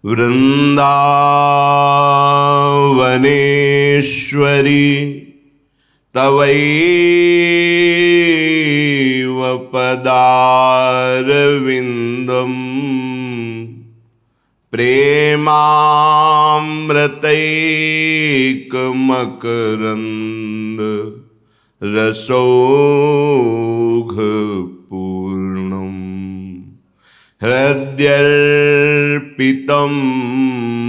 वृन्दावनेश्वरी तवैव पदारविन्दम् प्रेमामृतैकमकरन्द रसौघपूर्णम् हृद्यर्पितं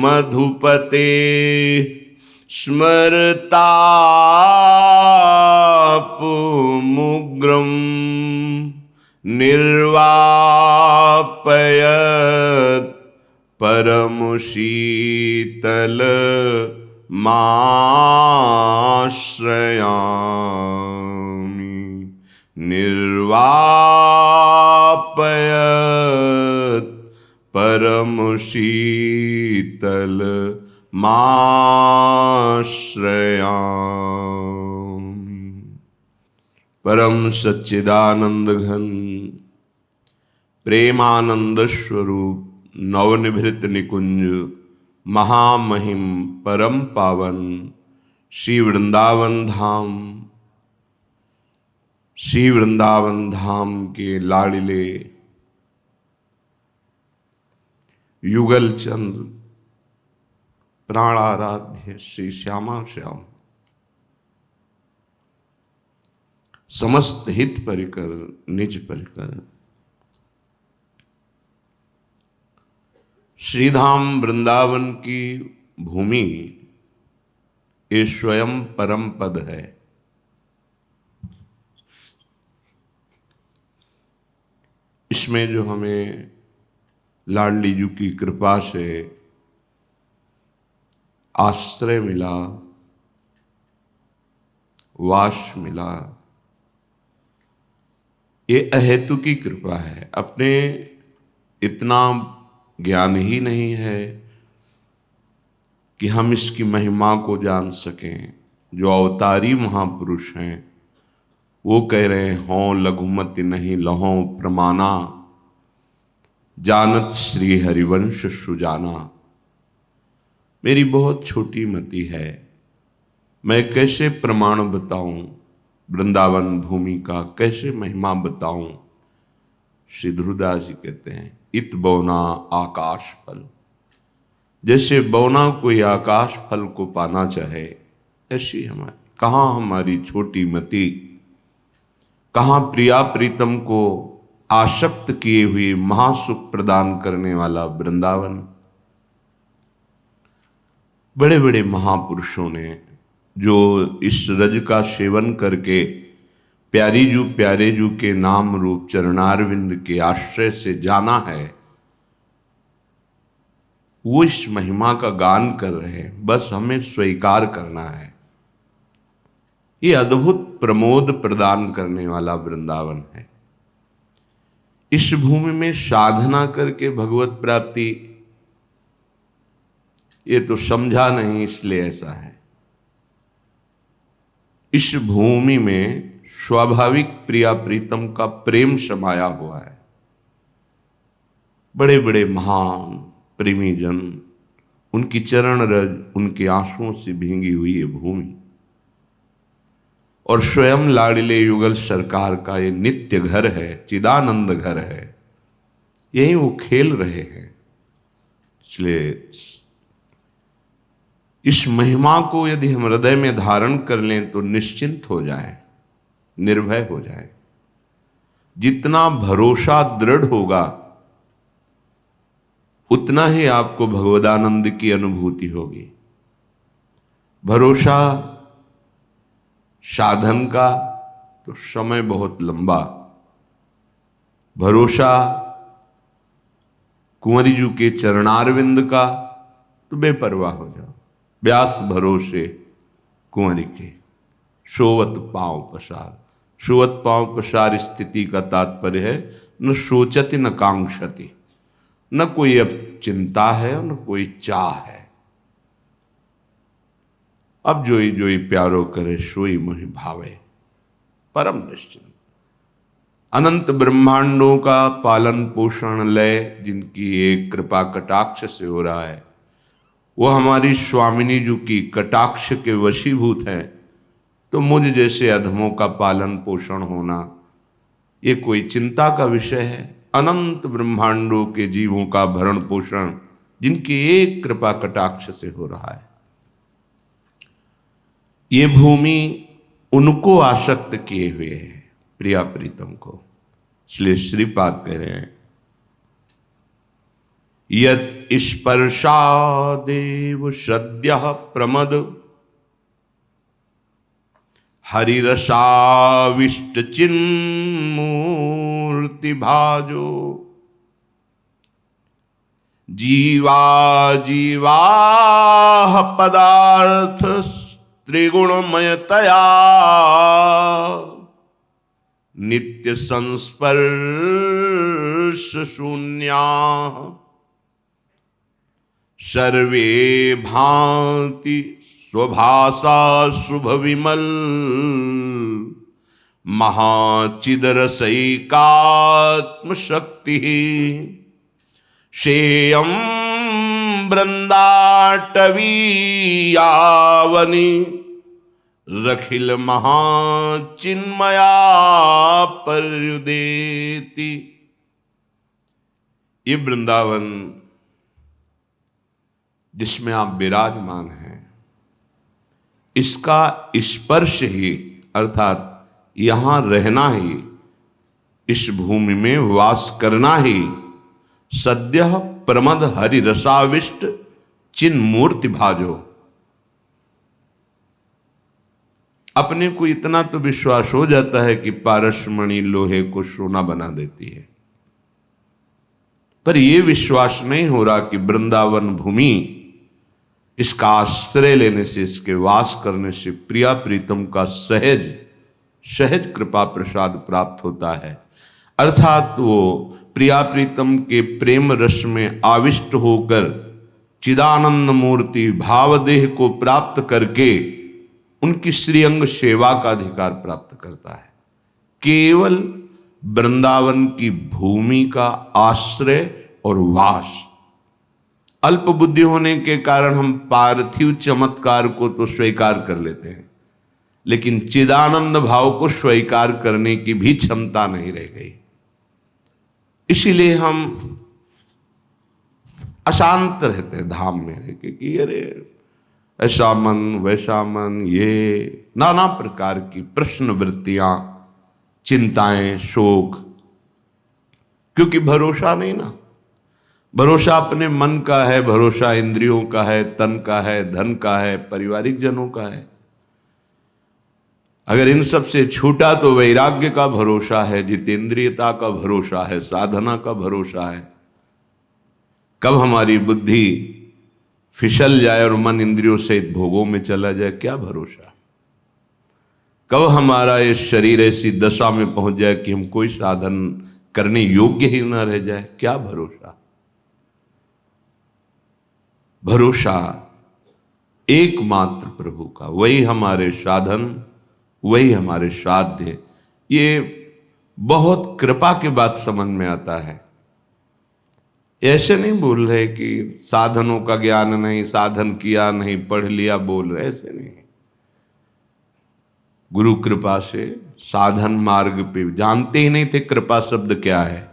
मधुपते स्मरतापमुग्रं निर्वापयत् परमशीतलमाश्रयामि निर्वापयत् परमशीतलमाश्रयामि। परम सच्चिदानंद घन प्रेमानंद स्वरूप नवनिभृत निकुंज महामहिम परम पावन श्री वृंदावन धाम के लाड़िले युगल चंद्र प्राणाराध्य श्री श्यामा श्याम समस्त हित परिकर निज परिकर श्रीधाम वृंदावन की भूमि ये स्वयं परम पद है। इसमें जो हमें लाडली जी की कृपा से आश्रय मिला, वास मिला, ये अहेतु की कृपा है। अपने इतना ज्ञान ही नहीं है कि हम इसकी महिमा को जान सकें। जो अवतारी महापुरुष हैं वो कह रहे हैं, हों लघुमति नहीं लहों प्रमाना, जानत श्री हरिवंश सुजाना। मेरी बहुत छोटी मति है, मैं कैसे प्रमाण बताऊं वृंदावन भूमि का, कैसे महिमा बताऊं। श्री ध्रुवदास जी कहते हैं, इत बौना आकाश फल। जैसे बौना कोई आकाश फल को पाना चाहे, ऐसी हमारी कहाँ हमारी छोटी मति, कहाँ प्रिया प्रीतम को आसक्त किए हुए महासुख प्रदान करने वाला वृंदावन। बड़े बड़े महापुरुषों ने जो इस रज का सेवन करके प्यारी जू प्यारे जू के नाम रूप चरणारविंद के आश्रय से जाना है, वो इस महिमा का गान कर रहे हैं। बस हमें स्वीकार करना है। ये अद्भुत प्रमोद प्रदान करने वाला वृंदावन है। इस भूमि में साधना करके भगवत प्राप्ति, ये तो समझा नहीं इसलिए ऐसा है। इस भूमि में स्वाभाविक प्रिया प्रीतम का प्रेम समाया हुआ है। बड़े बड़े महान प्रेमी जन, उनकी चरण रज उनके आंसुओं से भींगी हुई ये भूमि, और स्वयं लाड़िले युगल सरकार का ये नित्य घर है, चिदानंद घर है। यहीं वो खेल रहे हैं। इसलिए इस महिमा को यदि हम हृदय में धारण कर लें तो निश्चिंत हो जाए, निर्भय हो जाए। जितना भरोसा दृढ़ होगा उतना ही आपको भगवदानंद की अनुभूति होगी। भरोसा साधन का तो समय बहुत लंबा, भरोसा कुंवरी जी के चरणारविंद का तो बेपरवाह हो जाओ। व्यास भरोसे कुंवरी के सोवत पांव पसार। सोवत पांव पसार स्थिति का तात्पर्य है न सोचति न कांक्षति, न कोई अब चिंता है न कोई चाह है। अब जोई जोई प्यारो करे सोई मोहि भावे, परम निश्चिंत। अनंत ब्रह्मांडों का पालन पोषण लय जिनकी एक कृपा कटाक्ष से हो रहा है, वो हमारी स्वामिनी जी की कटाक्ष के वशीभूत हैं, तो मुझ जैसे अधमों का पालन पोषण होना ये कोई चिंता का विषय है। अनंत ब्रह्मांडों के जीवों का भरण पोषण जिनकी एक कृपा कटाक्ष से हो रहा है। ये भूमि उनको आसक्त किए हुए है, प्रिया प्रीतम को। इसलिए श्रीपाद कह रहे हैं, यत् स्पर्शादेव सद्यः प्रमद हरिरसाविष्ट चिन्मूर्ति भाजो जीवा जीवा पदार्थ त्रिगुणमयतया नित्य संस्पर्श शून्या सर्वे भांति स्वभाषा शुभ विमल महाचिदरसैकात्म शक्ति शेयम वृंदाटवीयावनि रखिल महाचिन्मया पर्युदेति। ये वृंदावन जिसमें आप विराजमान हैं, इसका स्पर्श ही अर्थात यहां रहना ही, इस भूमि में वास करना ही सद्य प्रमद हरि रसाविष्ट चिन्मूर्ति भाजो। अपने को इतना तो विश्वास हो जाता है कि पारसमणि लोहे को सोना बना देती है, पर यह विश्वास नहीं हो रहा कि वृंदावन भूमि इसका आश्रय लेने से, इसके वास करने से प्रिया प्रीतम का सहज सहज कृपा प्रसाद प्राप्त होता है। अर्थात वो प्रिया प्रीतम के प्रेम रस में आविष्ट होकर चिदानंद मूर्ति भावदेह को प्राप्त करके उनकी श्रीअंग सेवा का अधिकार प्राप्त करता है। केवल वृंदावन की भूमि का आश्रय और वास। अल्प बुद्धि होने के कारण हम पार्थिव चमत्कार को तो स्वीकार कर लेते हैं, लेकिन चिदानंद भाव को स्वीकार करने की भी क्षमता नहीं रह गई। इसीलिए हम अशांत रहते हैं धाम में रह के कि अरे ऐसा मन वैसा मन, ये नाना प्रकार की प्रश्न वृत्तियां, चिंताएं, शोक, क्योंकि भरोसा नहीं ना। भरोसा अपने मन का है, भरोसा इंद्रियों का है, तन का है, धन का है, पारिवारिक जनों का है। अगर इन सब से छूटा तो वैराग्य का भरोसा है, जितेंद्रियता का भरोसा है, साधना का भरोसा है। कब हमारी बुद्धि फिसल जाए और मन इंद्रियों से भोगों में चला जाए, क्या भरोसा। कब हमारा ये शरीर ऐसी दशा में पहुंच जाए कि हम कोई साधन करने योग्य ही न रह जाए, क्या भरोसा। भरोसा एकमात्र प्रभु का, वही हमारे साधन, वही हमारे साध्य। ये बहुत कृपा की बात समझ में आता है। ऐसे नहीं बोल रहे कि साधनों का ज्ञान नहीं, साधन किया नहीं, पढ़ लिया बोल रहे, ऐसे नहीं। गुरु कृपा से साधन मार्ग पे जानते ही नहीं थे कृपा शब्द क्या है।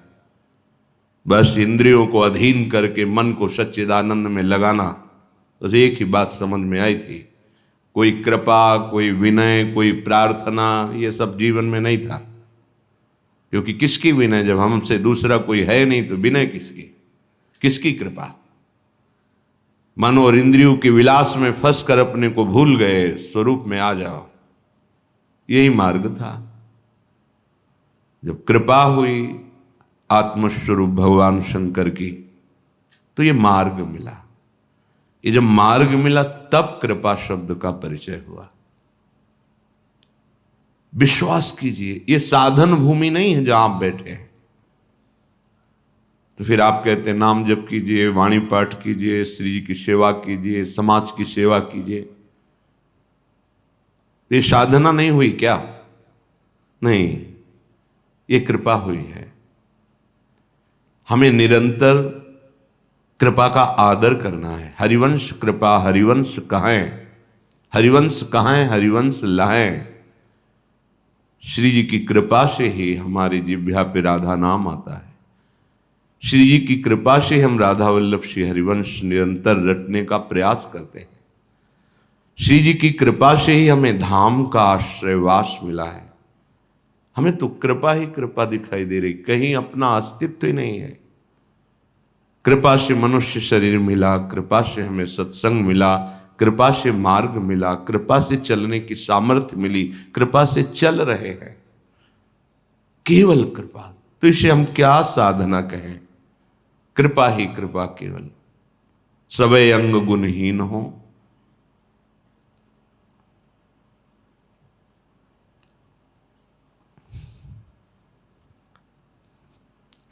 बस इंद्रियों को अधीन करके मन को सच्चिदानंद में लगाना, बस एक ही बात समझ में आई थी। कोई कृपा, कोई विनय, कोई प्रार्थना, ये सब जीवन में नहीं था। क्योंकि किसकी विनय, जब हमसे दूसरा कोई है नहीं तो विनय किसकी, किसकी कृपा। मन और इंद्रियों के विलास में फंस कर अपने को भूल गए, स्वरूप में आ जाओ, यही मार्ग था। जब कृपा हुई आत्मस्वरूप भगवान शंकर की, तो ये मार्ग मिला। ये जब मार्ग मिला तब कृपा शब्द का परिचय हुआ। विश्वास कीजिए, ये साधन भूमि नहीं है जहां आप बैठे हैं। तो फिर आप कहते हैं नाम जप कीजिए, वाणी पाठ कीजिए, श्री जी की सेवा कीजिए, समाज की सेवा कीजिए। ये साधना नहीं हुई क्या? नहीं, ये कृपा हुई है। हमें निरंतर कृपा का आदर करना है। हरिवंश कृपा हरिवंश कहें, हरिवंश कहें हरिवंश लाएं। श्री जी की कृपा से ही हमारी जिह्वा पे राधा नाम आता है। श्री जी की कृपा से हम राधा वल्लभ श्री हरिवंश निरंतर रटने का प्रयास करते हैं। श्री जी की कृपा से ही हमें धाम का आश्रयवास मिला है। हमें तो कृपा ही कृपा दिखाई दे रही, कहीं अपना अस्तित्व ही नहीं है। कृपा से मनुष्य शरीर मिला, कृपा से हमें सत्संग मिला, कृपा से मार्ग मिला, कृपा से चलने की सामर्थ्य मिली, कृपा से चल रहे हैं। केवल कृपा, तो इसे हम क्या साधना कहें? कृपा ही कृपा केवल। सबे अंग गुणहीन हो,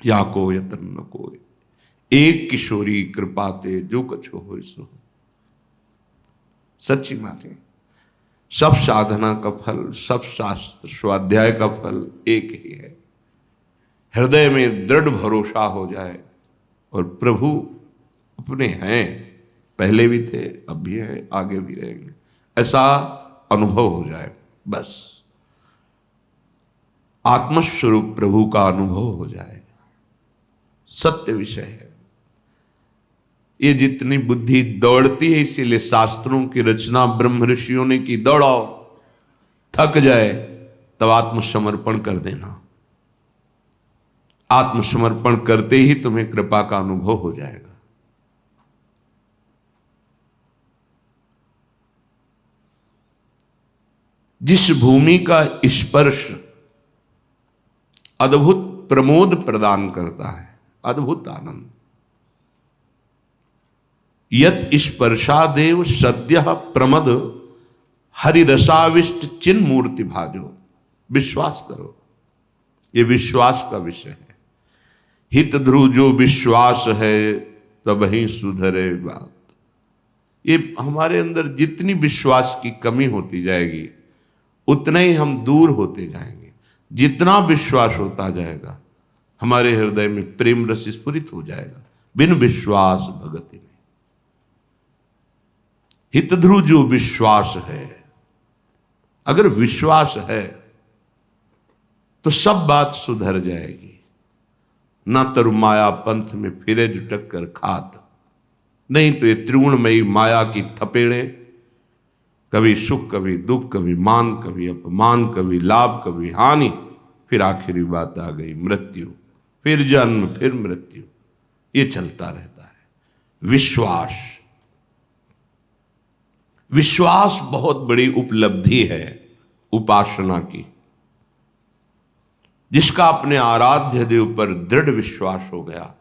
या को यतन न कोई, एक किशोरी कृपाते जो कछ हो सो। सच्ची बात है, सब साधना का फल, सब शास्त्र स्वाध्याय का फल एक ही है। हृदय में दृढ़ भरोसा हो जाए और प्रभु अपने हैं, पहले भी थे, अब भी हैं, आगे भी रहेंगे, ऐसा अनुभव हो जाए, बस आत्मस्वरूप प्रभु का अनुभव हो जाए, सत्य विषय है। ये जितनी बुद्धि दौड़ती है, इसीलिए शास्त्रों की रचना ब्रह्म ऋषियों ने की। दौड़ाओ, थक जाए तब आत्मसमर्पण कर देना। आत्मसमर्पण करते ही तुम्हें कृपा का अनुभव हो जाएगा। जिस भूमि का स्पर्श अद्भुत प्रमोद प्रदान करता है, अद्भुत आनंद, यत स्पर्शादेव सद्यः प्रमद हरिरसाविष्ट चिन्ह मूर्ति भाजो। विश्वास करो, ये विश्वास का विषय है। हित ध्रुव जो विश्वास है तब ही सुधरे बात। ये हमारे अंदर जितनी विश्वास की कमी होती जाएगी उतने ही हम दूर होते जाएंगे। जितना विश्वास होता जाएगा हमारे हृदय में प्रेम रस स्फुरित हो जाएगा। बिन विश्वास भगति नहीं। हित ध्रुव जो विश्वास है, अगर विश्वास है तो सब बात सुधर जाएगी। ना तरु माया पंथ में फिरे जुटक कर खात, नहीं तो ये त्रिगुणमयी माया की थपेड़े, कभी सुख कभी दुख, कभी मान कभी अपमान, कभी लाभ कभी हानि, फिर आखिरी बात आ गई मृत्यु, फिर जन्म फिर मृत्यु, ये चलता रहता है। विश्वास, विश्वास बहुत बड़ी उपलब्धि है उपासना की। जिसका अपने आराध्य देव पर दृढ़ विश्वास हो गया,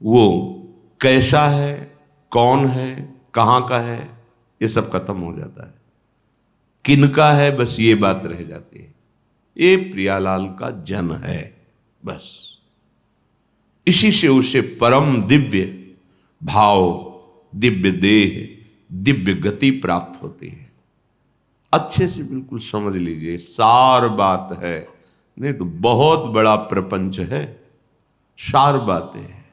वो कैसा है, कौन है, कहां का है, ये सब खत्म हो जाता है। किनका है, बस ये बात रह जाती है। ये प्रियालाल का जन है, बस। इसी से उसे परम दिव्य भाव, दिव्य देह, दिव्य गति प्राप्त होती है। अच्छे से बिल्कुल समझ लीजिए, सार बात है, नहीं तो बहुत बड़ा प्रपंच है। सार बातें हैं।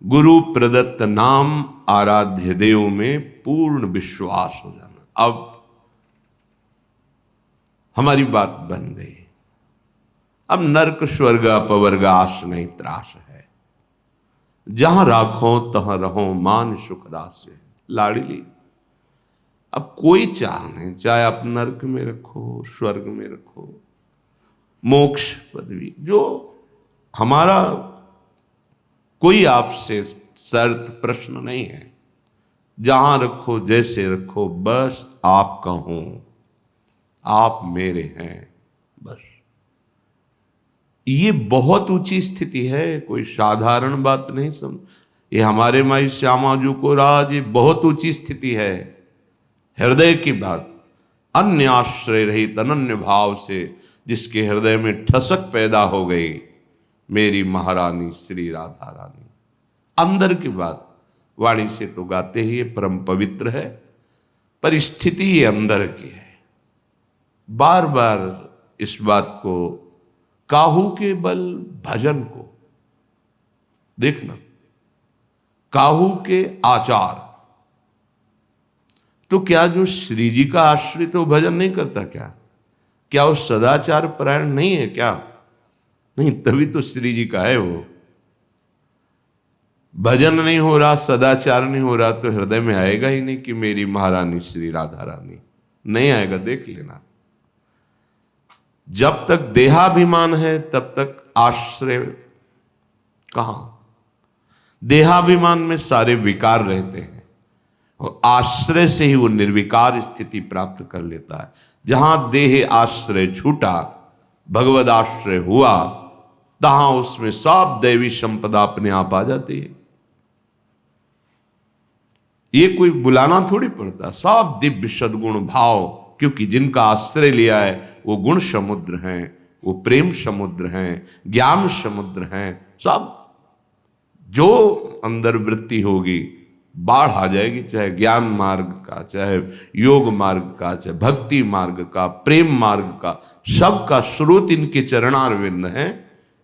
गुरु प्रदत्त नाम आराध्य देव में पूर्ण विश्वास हो जाना। अब हमारी बात बन गई। अब नरक स्वर्ग अपवर्ग आस नहीं त्रास है। जहां राखो तहां रहो मान सुख रास है। लाडली, अब कोई चाह नहीं, चाहे आप नरक में रखो, स्वर्ग में रखो, मोक्ष पदवी, जो हमारा कोई आपसे शर्त प्रश्न नहीं है। जहां रखो, जैसे रखो, बस आपका हूं, आप मेरे हैं, बस। ये बहुत ऊंची स्थिति है, कोई साधारण बात नहीं। ये हमारे माई श्यामाजू को राज, ये बहुत ऊंची स्थिति है, हृदय की बात। अन्य आश्रय रहित अनन्य भाव से जिसके हृदय में ठसक पैदा हो गई, मेरी महारानी श्री राधा रानी। अंदर की बात, वाणी से तो गाते ही परम पवित्र है, पर स्थिति ये अंदर की है। बार बार इस बात को, काहू के बल भजन को। देखना, काहू के आचार। तो क्या जो श्री जी का आश्रित वो भजन नहीं करता क्या? क्या वो सदाचार परायण नहीं है क्या? नहीं, तभी तो श्री जी का है वो। भजन नहीं हो रहा, सदाचार नहीं हो रहा, तो हृदय में आएगा ही नहीं कि मेरी महारानी श्री राधा रानी। नहीं आएगा, देख लेना। जब तक देहाभिमान है तब तक आश्रय कहां? देहाभिमान में सारे विकार रहते हैं और आश्रय से ही वो निर्विकार स्थिति प्राप्त कर लेता है। जहां देह आश्रय छूटा, भगवद आश्रय हुआ, तहां उसमें सब दैवी संपदा अपने आप आ जाती है। ये कोई बुलाना थोड़ी पड़ता, सब दिव्य सद्गुण भाव, क्योंकि जिनका आश्रय लिया है वो गुण समुद्र हैं, वो प्रेम समुद्र हैं, ज्ञान समुद्र हैं। सब जो अंदर वृत्ति होगी बाढ़ आ जाएगी, चाहे ज्ञान मार्ग का, चाहे योग मार्ग का, चाहे भक्ति मार्ग का, प्रेम मार्ग का, सबका स्रोत इनके चरणारविंद हैं।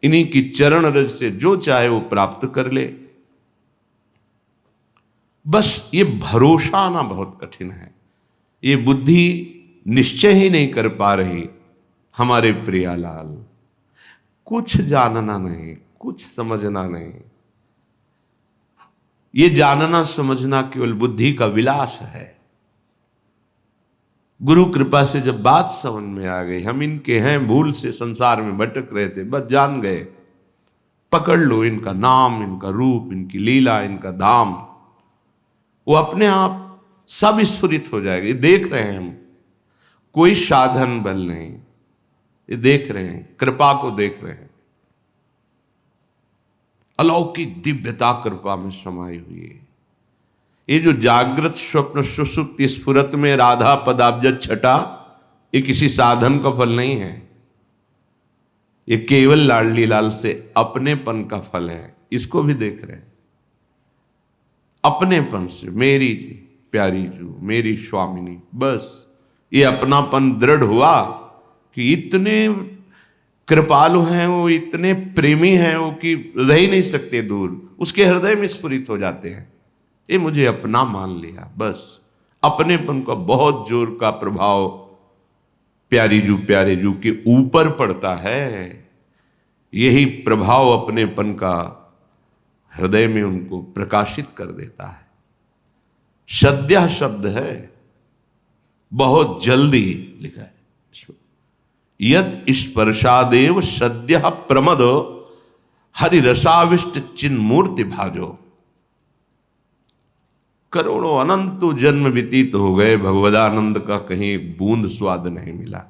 इन्हीं की चरण रज से जो चाहे वो प्राप्त कर ले। बस ये भरोसा आना बहुत कठिन है। ये बुद्धि निश्चय ही नहीं कर पा रही। हमारे प्रियालाल, कुछ जानना नहीं, कुछ समझना नहीं। ये जानना समझना केवल बुद्धि का विलास है। गुरु कृपा से जब बात समझ में आ गई, हम इनके हैं, भूल से संसार में भटक रहे थे, बस जान गए। पकड़ लो इनका नाम, इनका रूप, इनकी लीला, इनका धाम, वो अपने आप सब स्फुरित हो जाएगा। ये देख रहे हैं हम, कोई साधन बल नहीं, ये देख रहे हैं, कृपा को देख रहे हैं। अलौकिक दिव्यता कृपा में समाई हुई है। ये जो जागृत स्वप्न सुसुप्ति स्फुरत में राधा पदाब्ज छटा, ये किसी साधन का फल नहीं है। ये केवल लाडली लाल से अपनेपन का फल है। इसको भी देख रहे हैं, अपनेपन से, मेरी प्यारी जू, मेरी स्वामिनी। बस ये अपनापन दृढ़ हुआ कि इतने कृपालु हैं वो, इतने प्रेमी हैं वो कि रह ही नहीं सकते दूर। उसके हृदय में स्फुरित हो जाते हैं, ये मुझे अपना मान लिया। बस अपनेपन का बहुत जोर का प्रभाव प्यारी जू प्यारे जू के ऊपर पड़ता है। यही प्रभाव अपनेपन का हृदय में उनको प्रकाशित कर देता है। सद्यः शब्द है, बहुत जल्दी लिखा है। यद स्पर्शादेव सद्यः प्रमद हरिरसाविष्ट चिन्मूर्ति भाजो। करोड़ों अनंत जन्म व्यतीत हो गए, भगवदानंद का कहीं एक बूंद स्वाद नहीं मिला।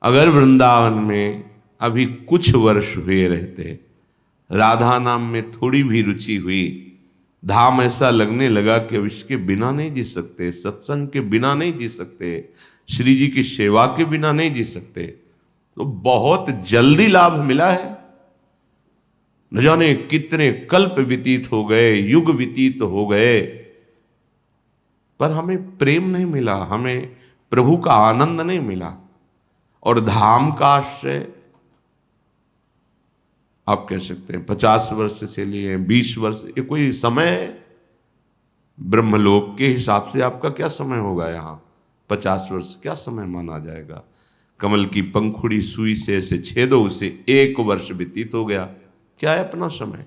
अगर वृंदावन में अभी कुछ वर्ष हुए रहते, राधा नाम में थोड़ी भी रुचि हुई, धाम ऐसा लगने लगा कि अब इसके बिना नहीं जी सकते, सत्संग के बिना नहीं जी सकते, श्री जी की सेवा के बिना नहीं जी सकते, तो बहुत जल्दी लाभ मिला है। न जाने कितने कल्प व्यतीत हो गए, युग व्यतीत हो गए, पर हमें प्रेम नहीं मिला, हमें प्रभु का आनंद नहीं मिला। और धाम का आश्रय आप कह सकते हैं 50 वर्ष से लिए 20 वर्ष, ये कोई समय है? ब्रह्मलोक के हिसाब से आपका क्या समय होगा? यहाँ 50 वर्ष क्या समय माना जाएगा? कमल की पंखुड़ी सुई से ऐसे छेदो, उसे 1 वर्ष व्यतीत हो गया। क्या है अपना समय?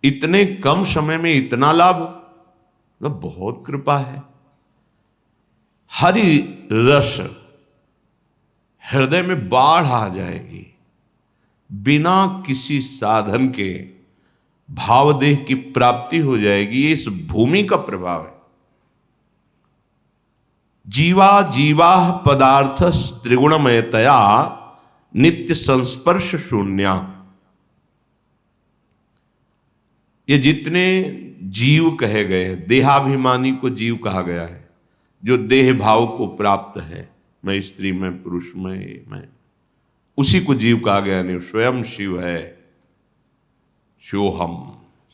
इतने कम समय में इतना लाभ, तो बहुत कृपा है। हरि रस हृदय में बाढ़ आ जाएगी, बिना किसी साधन के भावदेह की प्राप्ति हो जाएगी। ये इस भूमि का प्रभाव है। जीवा जीवा पदार्थ त्रिगुणमयतया नित्य संस्पर्श शून्या। ये जितने जीव कहे गए, देहाभिमानी को जीव कहा गया है, जो देह भाव को प्राप्त है, मैं स्त्री, मैं पुरुष, मैं, उसी को जीव कहा गया। नहीं, स्वयं शिव है। सोहम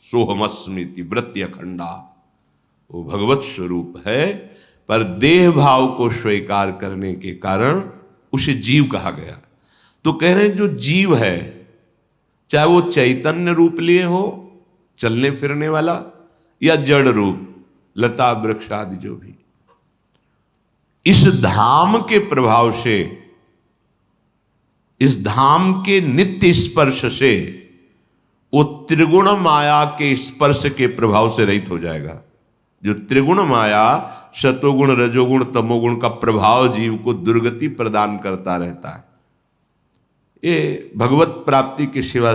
सोहमस्मिति वृत्ति अखंडा, वो भगवत स्वरूप है, पर देह भाव को स्वीकार करने के कारण उसे जीव कहा गया। तो कह रहे हैं जो जीव है, चाहे वो चैतन्य रूप लिए हो, चलने फिरने वाला, या जड़ रूप, लता वृक्ष आदि जो भी, इस धाम के प्रभाव से, इस धाम के नित्य स्पर्श से वो त्रिगुण माया के स्पर्श के प्रभाव से रहित हो जाएगा। जो त्रिगुण माया, सतोगुण रजोगुण तमोगुण का प्रभाव जीव को दुर्गति प्रदान करता रहता है, ये भगवत प्राप्ति के सिवा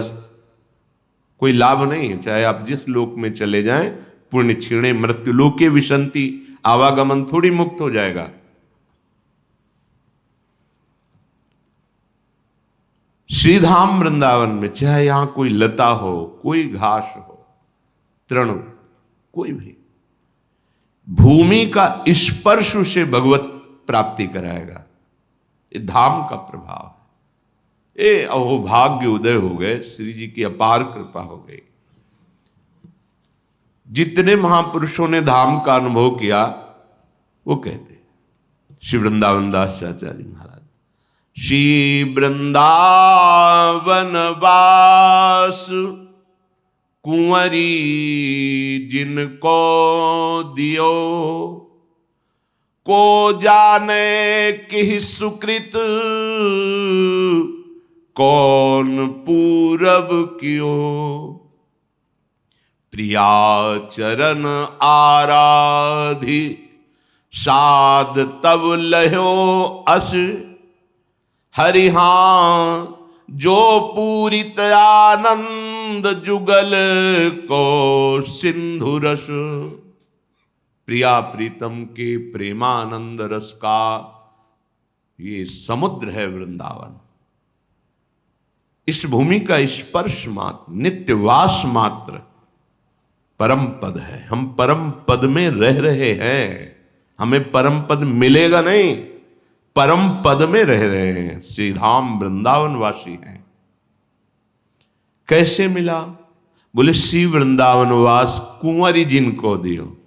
कोई लाभ नहीं है। चाहे आप जिस लोक में चले जाएं, पुण्य क्षीणे मृत्यु लोके विशंति, आवागमन थोड़ी मुक्त हो जाएगा। श्रीधाम वृंदावन में चाहे यहां कोई लता हो, कोई घास हो, तृण, कोई भी भूमि का स्पर्श से भगवत प्राप्ति कराएगा। ये धाम का प्रभाव है। ये अहो भाग्य उदय हो गए, श्री जी की अपार कृपा हो गई। जितने महापुरुषों ने धाम का अनुभव किया वो कहते, श्री वृंदावन दास आचार्य महाराज, श्री वृंदावन वास कुंवरी जिनको दियो, को जाने कि सुकृत कौन पूरब कियो, प्रिया चरण आराधि साध तब लहो अस, हरिहां जो पूरित आनंद जुगल को सिंधु रस। प्रिया प्रीतम के प्रेमानंद रस का ये समुद्र है वृंदावन। इस भूमि का स्पर्श मात्र, नित्यवास मात्र परम पद है। हम परम पद में रह रहे हैं, हमें परम पद मिलेगा नहीं, परम पद में रह रहे हैं। श्रीधाम वृंदावन वासी हैं। कैसे मिला? बोले श्री वृंदावन वास कुंवरी जिनको दियो।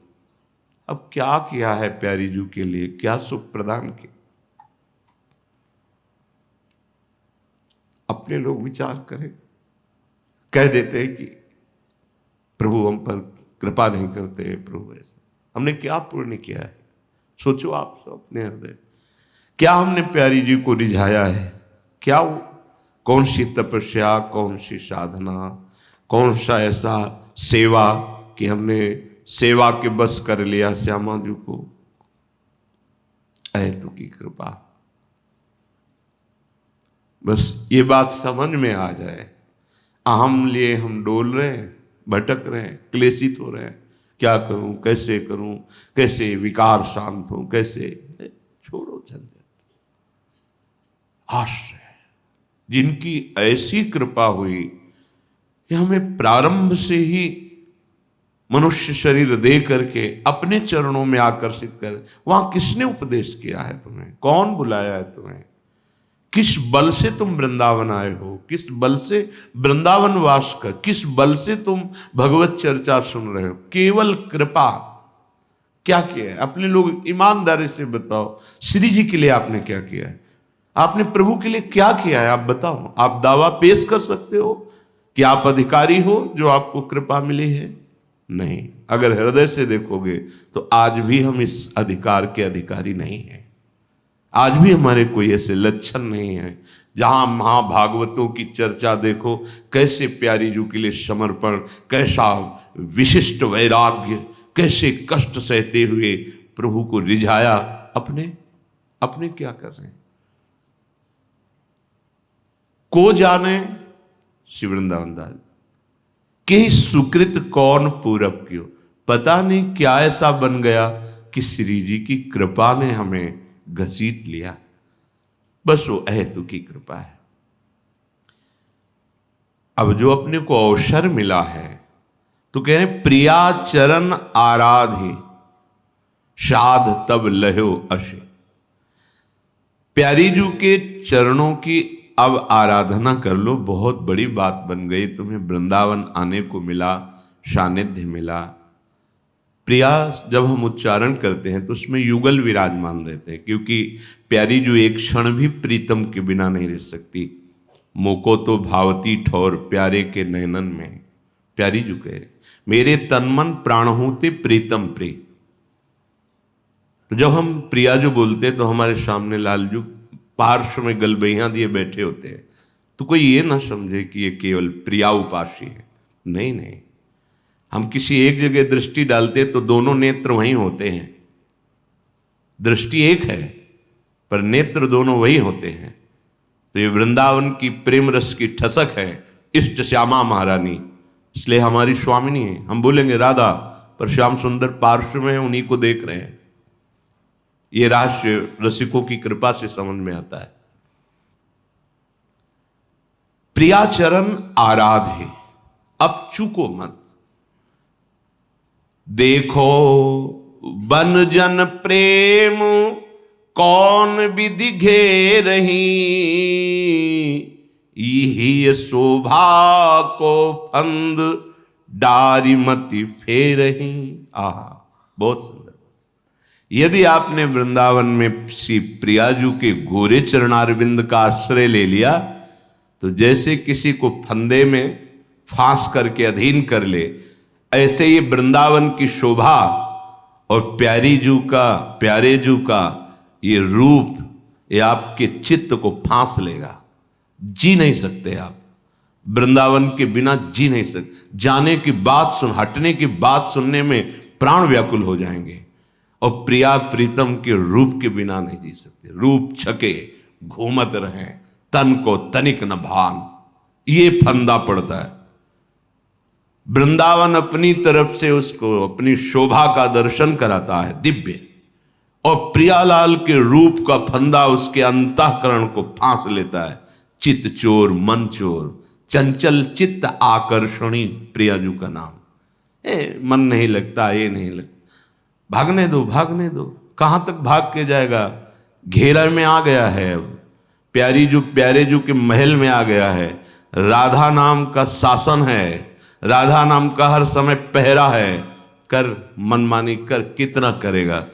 अब क्या किया है प्यारी जू के लिए, क्या सुख प्रदान किया? अपने लोग विचार करें। कह देते हैं कि प्रभु हम पर कृपा नहीं करते, प्रभु ऐसा। हमने क्या पुण्य किया है? सोचो आप सब अपने हृदय, क्या हमने प्यारी जी को रिझाया है? क्या कौन सी तपस्या, कौन सी साधना, कौन सा ऐसा सेवा कि हमने सेवा के बस कर लिया श्यामा जी को? अहेतु की कृपा। बस ये बात समझ में आ जाए, अहम लिए हम डोल रहे हैं, भटक रहे हैं, क्लेशित हो रहे हैं। क्या करूं, कैसे करूं, कैसे विकार शांत हो, कैसे? छोड़ो झंझट। आश्रय जिनकी ऐसी कृपा हुई कि हमें प्रारंभ से ही मनुष्य शरीर दे करके अपने चरणों में आकर्षित कर, वहां किसने उपदेश किया है तुम्हें? कौन बुलाया है तुम्हें? किस बल से तुम वृंदावन आए हो? किस बल से वृंदावन वास कर, किस बल से तुम भगवत चर्चा सुन रहे हो? केवल कृपा। क्या किया है? अपने लोग ईमानदारी से बताओ, श्री जी के लिए आपने क्या किया है? आपने प्रभु के लिए क्या किया है? आप बताओ। आप दावा पेश कर सकते हो कि आप अधिकारी हो जो आपको कृपा मिली है? नहीं। अगर हृदय से देखोगे तो आज भी हम इस अधिकार के अधिकारी नहीं हैं। आज भी हमारे कोई ऐसे लक्षण नहीं है। जहां महाभागवतों की चर्चा देखो, कैसे प्यारी जू के लिए समर्पण, कैसा विशिष्ट वैराग्य, कैसे कष्ट सहते हुए प्रभु को रिझाया। अपने क्या कर रहे हैं? को जाने श्री वृंदावन दास कि सुकृत कौन पूरब क्यों। पता नहीं क्या ऐसा बन गया कि श्री जी की कृपा ने हमें घसीट लिया। बस वो अहेतु की कृपा है। अब जो अपने को अवसर मिला है तो कह रहे प्रिया चरण आराधे साध तब लहो अशे। प्यारी जू के चरणों की अब आराधना कर लो, बहुत बड़ी बात बन गई। तुम्हें वृंदावन आने को मिला, सानिध्य मिला। प्रिया जब हम उच्चारण करते हैं तो उसमें युगल विराजमान रहते हैं, क्योंकि प्यारी जो एक क्षण भी प्रीतम के बिना नहीं रह सकती। मोको तो भावती ठौर प्यारे के नैनन में, प्यारी जो कह रहे मेरे तन मन प्राण होते प्रीतम प्रिय। तो जब हम प्रिया जो बोलते तो हमारे सामने लालजू पार्श्व में गलबैया दिए बैठे होते हैं, तो कोई ये ना समझे कि ये केवल प्रिया उपासी है। नहीं नहीं, हम किसी एक जगह दृष्टि डालते तो दोनों नेत्र वहीं होते हैं। दृष्टि एक है पर नेत्र दोनों वही होते हैं। तो ये वृंदावन की प्रेम रस की ठसक है, इष्ट श्यामा महारानी, इसलिए हमारी स्वामिनी है। हम बोलेंगे राधा, पर श्याम सुंदर पार्श्व में उन्हीं को देख रहे हैं। ये रहस्य रसिकों की कृपा से समझ में आता है। प्रिया चरण आराधे, अब चूको मत। देखो बन जन प्रेम कौन विधि घेरही, यही शोभा को फंद डारी मति फेरही। आह, बहुत सुंदर। यदि आपने वृंदावन में श्री प्रियाजू के गोरे चरणारविंद का आश्रय ले लिया तो जैसे किसी को फंदे में फांस करके अधीन कर ले, ऐसे ही वृंदावन की शोभा और प्यारे जू का ये रूप, ये आपके चित्त को फांस लेगा। जी नहीं सकते आप वृंदावन के बिना, जी नहीं सकते। जाने की बात हटने की बात सुनने में प्राण व्याकुल हो जाएंगे। और प्रिया प्रीतम के रूप के बिना नहीं जी सकते। रूप छके घूमत रहे, तन को तनिक न भान, ये फंदा पड़ता है। वृंदावन अपनी तरफ से उसको अपनी शोभा का दर्शन कराता है दिव्य, और प्रियालाल के रूप का फंदा उसके अंतःकरण को फांस लेता है। चित्त चोर मन चोर, चंचल चित्त आकर्षणी प्रियाजू का नाम। मन नहीं लगता, ये नहीं लगता, भागने दो भागने दो। कहां तक भाग के जाएगा? घेरा में आ गया है। अब प्यारे जू के महल में आ गया है। राधा नाम का शासन है, राधा नाम का हर समय पहरा है। कर मनमानी कर, कितना करेगा?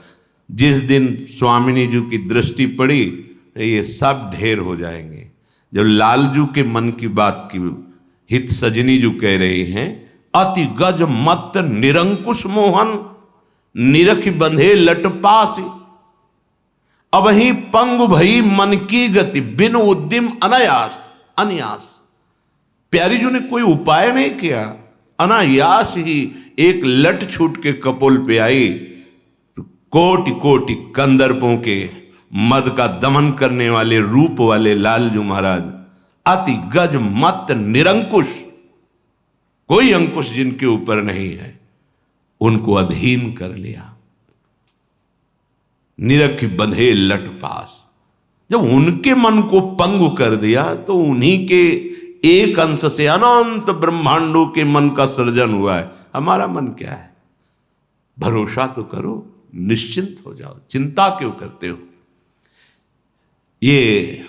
जिस दिन स्वामिनी जू की दृष्टि पड़ी तो ये सब ढेर हो जाएंगे। जब लालजू के मन की बात की हित सजनी जू कह रही हैं, अति गज मत निरंकुश मोहन निरख बंधे लटपासी, अब ही पंगु भई मन की गति बिन उद्यम अनायास। प्यारी जू ने कोई उपाय नहीं किया, अनायास ही एक लट छूट के कपोल पे आई तो कोटि कोटि कंदर्पों के मद का दमन करने वाले रूप वाले लालजू महाराज अति गज मत निरंकुश, कोई अंकुश जिनके ऊपर नहीं है, उनको अधीन कर लिया। निरख बंधे लट पास, जब उनके मन को पंगु कर दिया तो उन्हीं के एक अंश से अनंत ब्रह्मांडों के मन का सृजन हुआ है। हमारा मन क्या है? भरोसा तो करो, निश्चिंत हो जाओ, चिंता क्यों करते हो? ये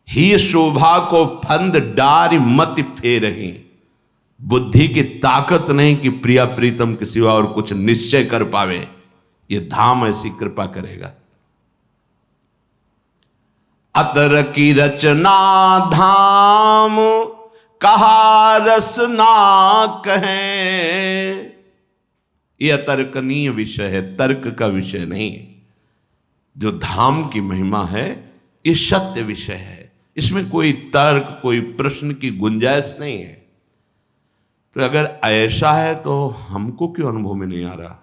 ही शोभा को फंद डारी मत फेरही, बुद्धि की ताकत नहीं कि प्रिया प्रीतम के सिवा और कुछ निश्चय कर पावे। ये धाम ऐसी कृपा करेगा। अतर की रचना धाम कहा रस ना कहें, यह अतर्कनीय विषय है, तर्क का विषय नहीं है। जो धाम की महिमा है ये सत्य विषय है, इसमें कोई तर्क कोई प्रश्न की गुंजाइश नहीं है। तो अगर ऐसा है तो हमको क्यों अनुभव में नहीं आ रहा?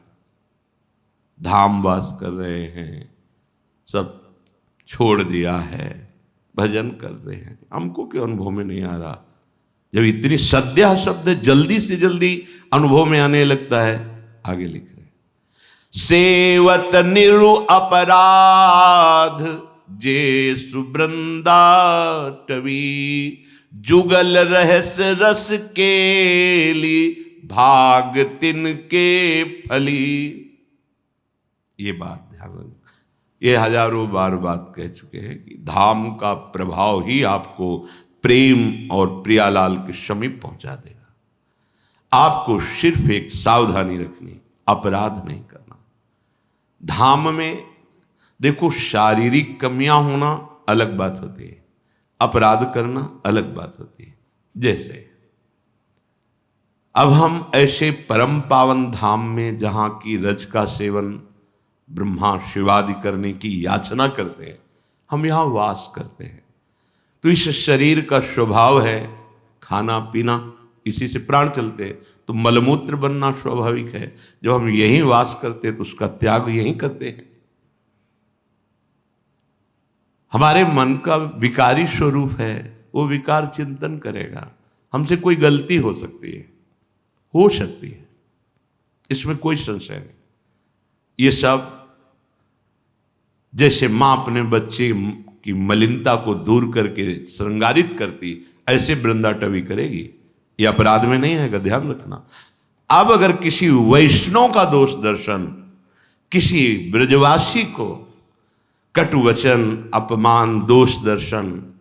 धाम वास कर रहे हैं, सब छोड़ दिया है, भजन करते हैं, हमको क्यों अनुभव में नहीं आ रहा? जब इतनी सद्या शब्द जल्दी से जल्दी अनुभव में आने लगता है। आगे लिख रहे, सेवत निरु अपराध जे सुवृंदा टवी, जुगल रहस रस केली भाग तिनके फली। ये बात ध्यान रखना, ये हजारों बार बात कह चुके हैं कि धाम का प्रभाव ही आपको प्रेम और प्रियालाल के समीप पहुंचा देगा। आपको सिर्फ एक सावधानी रखनी, अपराध नहीं करना। धाम में देखो, शारीरिक कमियां होना अलग बात होती है, अपराध करना अलग बात होती है। जैसे अब हम ऐसे परम पावन धाम में जहां की रज का सेवन ब्रह्मा शिवादि करने की याचना करते हैं, हम यहां वास करते हैं, तो इस शरीर का स्वभाव है खाना पीना, इसी से प्राण चलते हैं, तो मलमूत्र बनना स्वाभाविक है। जब हम यहीं वास करते हैं तो उसका त्याग यहीं करते हैं। हमारे मन का विकारी स्वरूप है, वो विकार चिंतन करेगा। हमसे कोई गलती हो सकती है, इसमें कोई संशय नहीं। ये सब जैसे मां अपने बच्चे की मलिनता को दूर करके श्रृंगारित करती, ऐसे वृंदाटवी करेगी। ये अपराध में नहीं आएगा, ध्यान रखना। अब अगर किसी वैष्णव का दोष दर्शन, किसी ब्रजवासी को कटु वचन, अपमान, दोष दर्शन,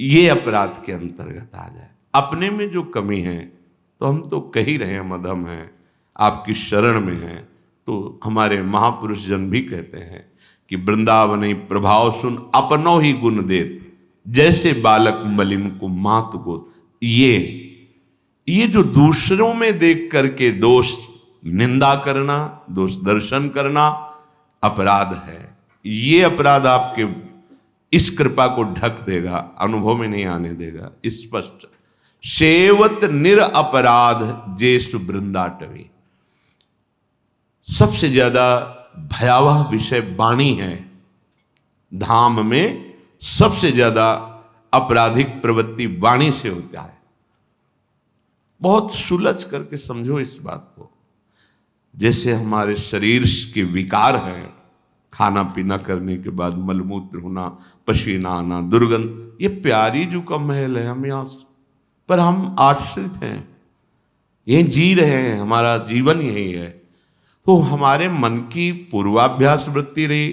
ये अपराध के अंतर्गत आ जाए। अपने में जो कमी है तो हम तो कह ही रहे हैं, मध्यम हैं, आपकी शरण में हैं। तो हमारे महापुरुष जन भी कहते हैं कि वृंदावनी प्रभाव सुन अपनो ही गुण देत, जैसे बालक मलिन को मात को। ये जो दूसरों में देख करके दोष निंदा करना, दोष दर्शन करना अपराध है। ये अपराध आपके इस कृपा को ढक देगा, अनुभव में नहीं आने देगा। स्पष्ट सेवत निर अपराध जेसु वृंदाटवी। सबसे ज्यादा भयावह विषय वाणी है। धाम में सबसे ज्यादा आपराधिक प्रवृत्ति वाणी से होता है। बहुत सुलझ करके समझो इस बात को। जैसे हमारे शरीर के विकार हैं, खाना पीना करने के बाद मलमूत्र होना, पसीना आना, दुर्गंध, ये प्यारी जो का महल है हम यहाँ, पर हम आश्रित हैं, यही जी रहे हैं, हमारा जीवन यही है। तो हमारे मन की पूर्वाभ्यास वृत्ति रही,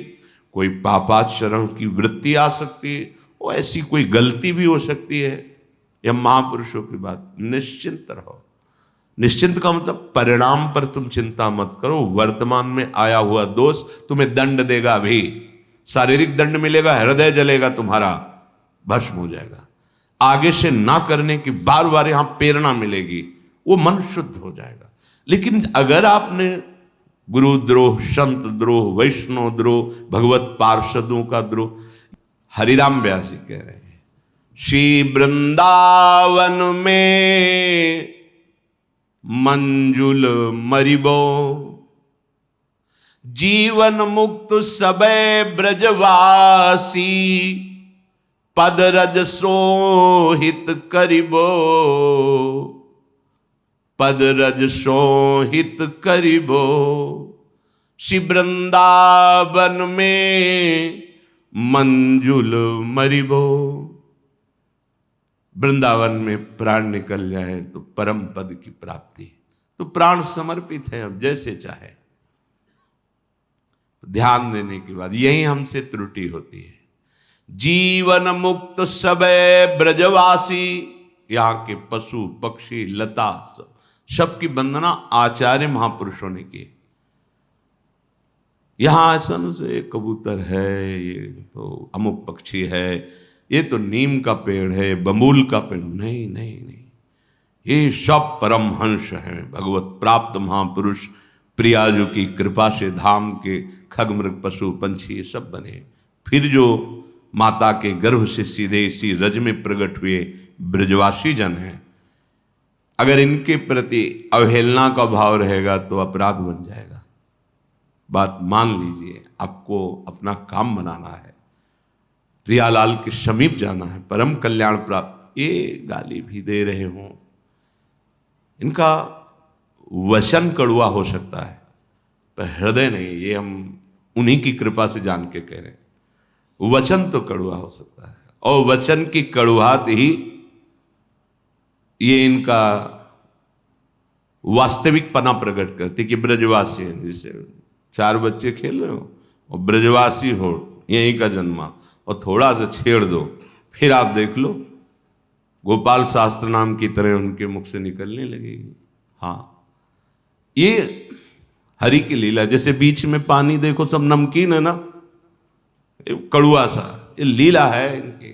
कोई पापाचरण की वृत्ति आ सकती है, वो ऐसी कोई गलती भी हो सकती है। यह महापुरुषों की बात। निश्चिंत रहो। निश्चिंत का मतलब परिणाम पर तुम चिंता मत करो। वर्तमान में आया हुआ दोष तुम्हें दंड देगा। अभी शारीरिक दंड मिलेगा, हृदय जलेगा, तुम्हारा भस्म हो जाएगा। आगे से ना करने की बार बार यहां प्रेरणा मिलेगी, वो मन शुद्ध हो जाएगा। लेकिन अगर आपने गुरुद्रोह, संत द्रोह, वैष्णव द्रोह, भगवत पार्षदों का द्रोह, हरिराम व्यास जी कह रहे हैं, श्री वृंदावन में मंजुल मरिबो, जीवन मुक्त सबे ब्रजवासी, पद रज सोहित करिबो, पद रज सोहित करिबो। श्री वृंदावन में मंजुल मरिबो। वृंदावन में प्राण निकल जाए तो परम पद की प्राप्ति। तो प्राण समर्पित है, अब जैसे चाहे। ध्यान देने के बाद यही हमसे त्रुटि होती है। जीवन मुक्त सबे ब्रजवासी, यहाँ के पशु पक्षी लता सबकी वंदना आचार्य महापुरुषों ने की। यहां ऐसा न से कबूतर है, ये तो अमुक पक्षी है, ये तो नीम का पेड़ है, बबूल का पेड़, नहीं नहीं नहीं, ये सब परमहंस हैं, भगवत प्राप्त महापुरुष। प्रियाजू की कृपा से धाम के खगमृग पशु पंछी ये सब बने। फिर जो माता के गर्भ से सीधे इसी रज में प्रकट हुए ब्रजवासी जन हैं, अगर इनके प्रति अवहेलना का भाव रहेगा तो अपराध बन जाएगा। बात मान लीजिए, आपको अपना काम बनाना है, प्रियालाल के समीप जाना है, परम कल्याण प्राप्त। ये गाली भी दे रहे हों, इनका वचन कड़वा हो सकता है, पर हृदय नहीं। ये हम उन्हीं की कृपा से जान के कह रहे हैं। वचन तो कड़वा हो सकता है, और वचन की कड़वाहट ही ये इनका वास्तविक पना प्रकट करती कि ब्रजवासी हैं। जैसे 4 बच्चे खेल रहे हो और ब्रजवासी हो, यहीं का जन्मा, और थोड़ा सा छेड़ दो, फिर आप देख लो गोपाल शास्त्र नाम की तरह उनके मुख से निकलने लगेगी। हाँ, ये हरि की लीला। जैसे बीच में पानी देखो सब नमकीन है ना, कड़ुआ सा, ये लीला है इनकी।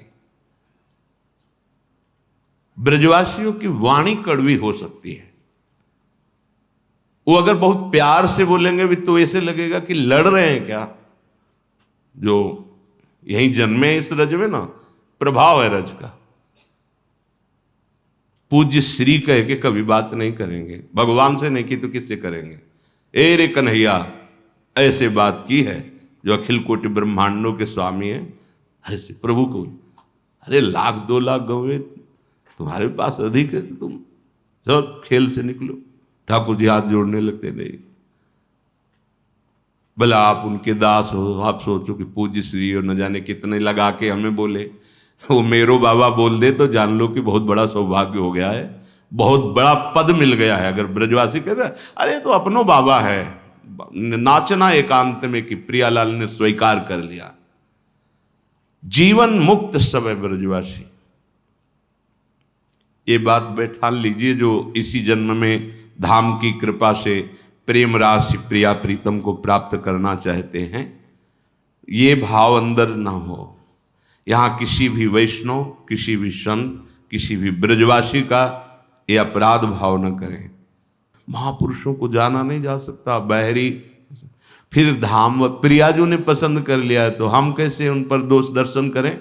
ब्रजवासियों की वाणी कड़वी हो सकती है। वो अगर बहुत प्यार से बोलेंगे भी तो ऐसे लगेगा कि लड़ रहे हैं क्या। जो यहीं जन्मे इस रज में ना, प्रभाव है रज का। पूज्य श्री कह के कभी बात नहीं करेंगे, भगवान से नहीं की तो किससे करेंगे। ए रे कन्हैया, ऐसे बात की है जो अखिल कोटि ब्रह्मांडों के स्वामी है, ऐसे प्रभु को। अरे 1,00,000-2,00,000 गौवे तुम्हारे पास अधिक है, तुम सब खेल से निकलो। ठाकुर जी हाथ जोड़ने लगते, नहीं भला आप उनके दास हो, आप सोचो कि पूज्य श्री और न जाने कितने लगा के हमें बोले। वो मेरो बाबा बोल दे तो जान लो कि बहुत बड़ा सौभाग्य हो गया है, बहुत बड़ा पद मिल गया है। अगर ब्रजवासी कहते अरे तो अपनो बाबा है, नाचना एकांत में कि प्रियालाल ने स्वीकार कर लिया। जीवन मुक्त सब है ब्रजवासी, ये बात बैठान लीजिए। जो इसी जन्म में धाम की कृपा से प्रेम राशि प्रिया प्रीतम को प्राप्त करना चाहते हैं, ये भाव अंदर ना हो। यहाँ किसी भी वैष्णव, किसी भी संत, किसी भी ब्रजवासी का ये अपराध भाव न करें। महापुरुषों को जाना नहीं जा सकता, बहरी फिर धाम प्रियाजू ने पसंद कर लिया है तो हम कैसे उन पर दोष दर्शन करें।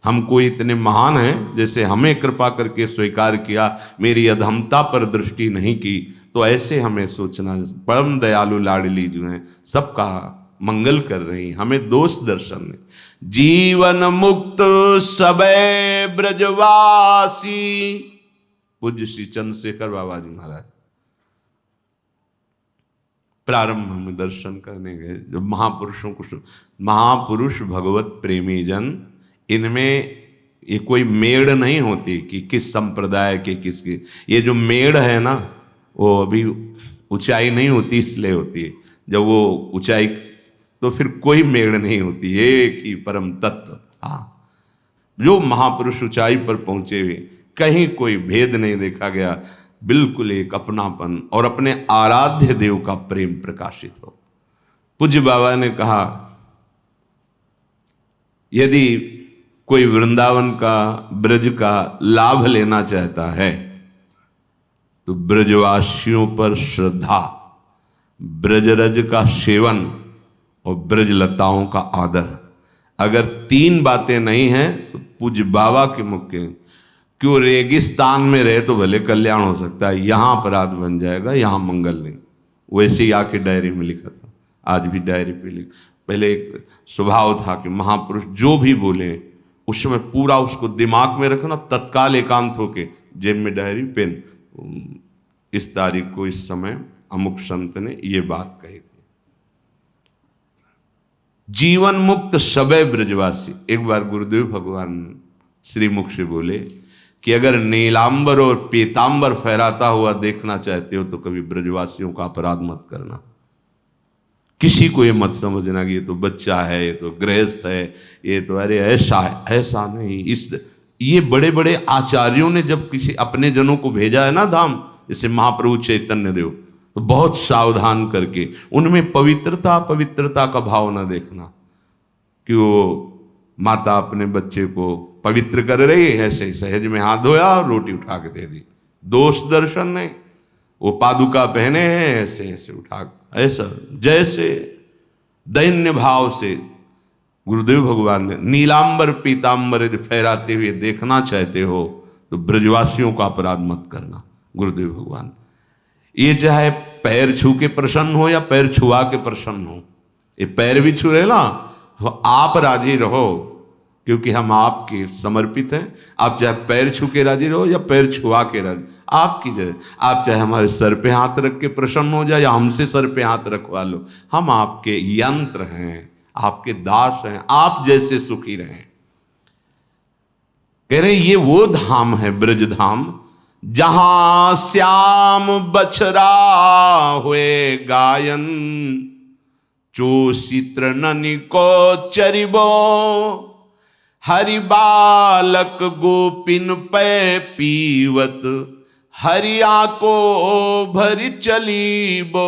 हम कोई इतने महान हैं, जैसे हमें कृपा करके स्वीकार किया, मेरी अधमता पर दृष्टि नहीं की, तो ऐसे हमें सोचना। परम दयालु लाडली जो हैं सबका मंगल कर रही, हमें दोष दर्शन नहीं। जीवन मुक्त सबे ब्रजवासी, पूज्य श्री चंद्रशेखर बाबा जी महाराज प्रारंभ में दर्शन करने गए। जब महापुरुषों को, महापुरुष भगवत प्रेमी जन, इनमें ये कोई मेड़ नहीं होती कि किस संप्रदाय के किसके। ये जो मेड़ है ना, वो अभी ऊंचाई नहीं होती इसलिए होती है। जब वो ऊंचाई तो फिर कोई मेड़ नहीं होती, एक ही परम तत्व। हाँ, जो महापुरुष ऊंचाई पर पहुंचे हुए, कहीं कोई भेद नहीं देखा गया, बिल्कुल एक अपनापन और अपने आराध्य देव का प्रेम प्रकाशित हो। पूज्य बाबा ने कहा, यदि कोई वृंदावन का, ब्रज का लाभ लेना चाहता है तो ब्रजवासियों पर श्रद्धा, ब्रजरज का सेवन और ब्रजलताओं का आदर। अगर 3 बातें नहीं हैं तो पूज्य बाबा के मुख के, क्यों रेगिस्तान में रहे तो भले कल्याण हो सकता है, यहाँ अपराध बन जाएगा, यहाँ मंगल नहीं। वैसे ही आके डायरी में लिखा था, आज भी डायरी पे लिख। पहले एक स्वभाव था कि महापुरुष जो भी बोले उसमें पूरा उसको दिमाग में रखना, तत्काल एकांत होके जेब में डायरी पेन, इस तारीख को इस समय अमुक संत ने ये बात कही थी। जीवन मुक्त सबे ब्रजवासी। एक बार गुरुदेव भगवान श्रीमुख से बोले कि अगर नीलांबर और पीतांबर फहराता हुआ देखना चाहते हो तो कभी ब्रजवासियों का अपराध मत करना। किसी को ये मत समझना कि ये तो बच्चा है, ये तो गृहस्थ है, ये तो अरे ऐसा है, ऐसा नहीं। ये बड़े बड़े आचार्यों ने जब किसी अपने जनों को भेजा है ना धाम, जैसे महाप्रभु चैतन्य देव, तो बहुत सावधान करके उनमें पवित्रता का भाव ना देखना कि वो माता अपने बच्चे को पवित्र कर रही है, ऐसे सहज में हाथ धोया और रोटी उठा के दे दी, दोष दर्शन नहीं। वो पादुका पहने हैं, ऐसे ऐसे उठा, ऐसा जैसे दैन्य भाव से गुरुदेव भगवान ने नीलांबर पीतांबर यदि फहराते हुए देखना चाहते हो तो ब्रजवासियों का अपराध मत करना। गुरुदेव भगवान ये चाहे पैर छू के प्रसन्न हो या पैर छुआ के प्रसन्न हो, ये पैर भी छू रहे ना तो आप राजी रहो, क्योंकि हम आपके समर्पित हैं। आप चाहे पैर छू के राजी रहो या पैर छुआ के राजी, आपकी जय। आप चाहे हमारे सर पे हाथ रख के प्रसन्न हो जाए या हमसे सर पे हाथ रखवा लो, हम आपके यंत्र हैं, आपके दास हैं, आप जैसे सुखी रहें। कह रहे ये वो धाम है ब्रज धाम, जहां श्याम बछरा हुए गायन, चोषित्र ननि को चरिबो, हरि बालक गोपिन पे पीवत, हरिया को भरी चलीबो,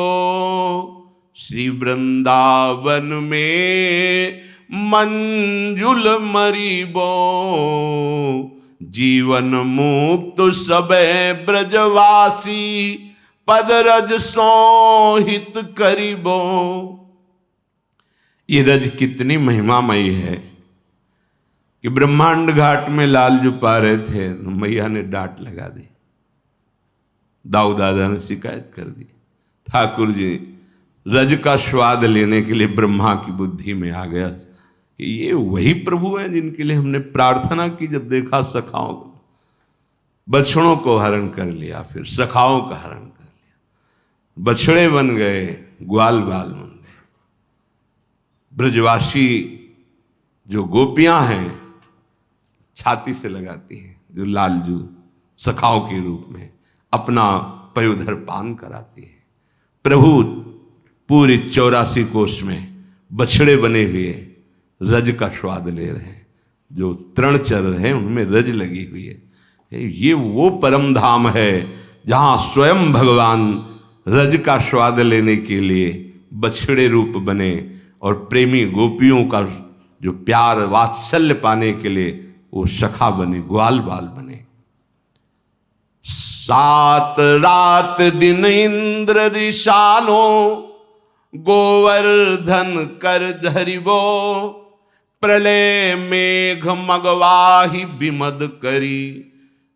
श्री वृंदावन में मंजुल मरीबो, जीवन मुक्त सबे ब्रजवासी, पद रज सोहित करीबो। ये रज कितनी महिमामयी है कि ब्रह्मांड घाट में लाल जो पा रहे थे तो मैया ने डांट लगा दी, दाऊ दादा ने शिकायत कर दी। ठाकुर जी रज का स्वाद लेने के लिए ब्रह्मा की बुद्धि में आ गया कि ये वही प्रभु हैं जिनके लिए हमने प्रार्थना की। जब देखा सखाओं को, बछड़ों को हरण कर लिया, फिर सखाओं का हरण कर लिया, बछड़े बन गए, ग्वाल बाल बन गए। ब्रजवासी जो गोपियां हैं छाती से लगाती हैं, जो लालजू सखाओं के रूप में अपना पयोधर पान कराती है। प्रभु पूरी 84 कोष में बछड़े बने हुए रज का स्वाद ले रहे हैं। जो तृणचर हैं उनमें रज लगी हुई है। ये वो परम धाम है जहां स्वयं भगवान रज का स्वाद लेने के लिए बछड़े रूप बने और प्रेमी गोपियों का जो प्यार वात्सल्य पाने के लिए वो सखा बने, ग्वाल बाल बने। 7 रात दिन इंद्र ऋषानो, गोवर्धन कर धरिबो, प्रलय मेघ मगवाही विमद करी,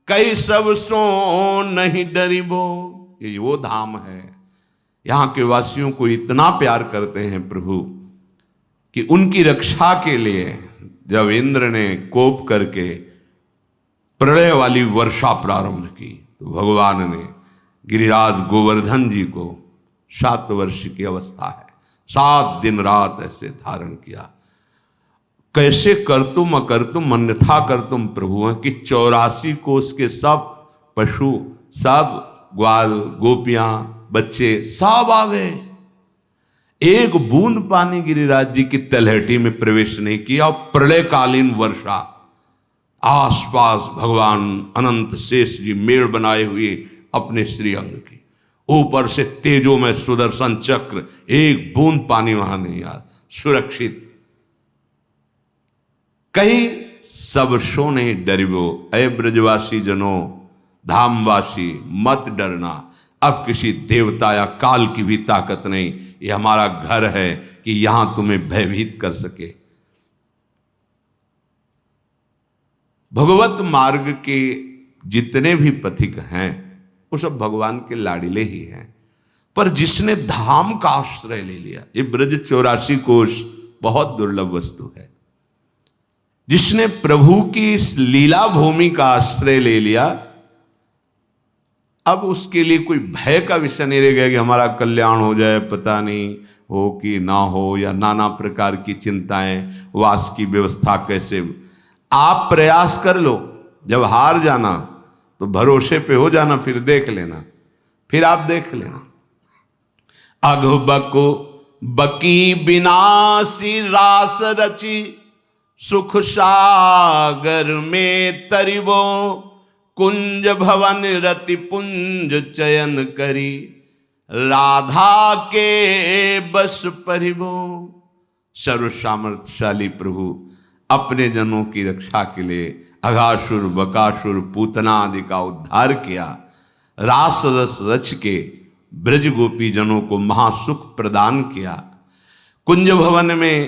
कई सब सो नहीं डरिबो। ये वो धाम है, यहाँ के वासियों को इतना प्यार करते हैं प्रभु कि उनकी रक्षा के लिए जब इंद्र ने कोप करके प्रलय वाली वर्षा प्रारंभ की तो भगवान ने गिरिराज गोवर्धन जी को 7 वर्ष की अवस्था है, 7 दिन रात ऐसे धारण किया। कैसे करतुम अकर्तुम अन्यथा करतुम प्रभु हैं कि 84 कोष के सब पशु, सब ग्वाल, गोपियां, बच्चे सब आ गए। एक बूंद पानी गिरिराज जी की तलहटी में प्रवेश नहीं किया। प्रलयकालीन वर्षा, आसपास भगवान अनंत शेष जी मेड़ बनाए हुए अपने श्रीअंग की, ऊपर से तेजो में सुदर्शन चक्र, एक बूंद पानी वहां नहीं आ, सुरक्षित। कहीं सब सो नहीं डरिबो, अय ब्रजवासी जनों, धामवासी मत डरना, अब किसी देवता या काल की भी ताकत नहीं, ये हमारा घर है कि यहां तुम्हें भयभीत कर सके। भगवत मार्ग के जितने भी पथिक हैं वो सब भगवान के लाडिले ही हैं, पर जिसने धाम का आश्रय ले लिया, ये ब्रज 84 कोष बहुत दुर्लभ वस्तु है। जिसने प्रभु की इस लीला भूमि का आश्रय ले लिया, अब उसके लिए कोई भय का विषय नहीं रह गया कि हमारा कल्याण हो जाए, पता नहीं हो कि ना हो, या नाना प्रकार की चिंताएं, वास की व्यवस्था कैसे। आप प्रयास कर लो, जब हार जाना तो भरोसे पे हो जाना, फिर देख लेना, फिर आप देख लेना। अघबको बकी विनाशी रास रची, सुख सागर में तरिबो, कुंज भवन रति पुंज चयन करी, राधा के बस परिबो। सर्व सामर्थ्यशाली प्रभु अपने जनों की रक्षा के लिए अघासुर, बकासुर, पूतना आदि का उद्धार किया। रास रस रच के ब्रज गोपी जनों को महासुख प्रदान किया। कुंज भवन में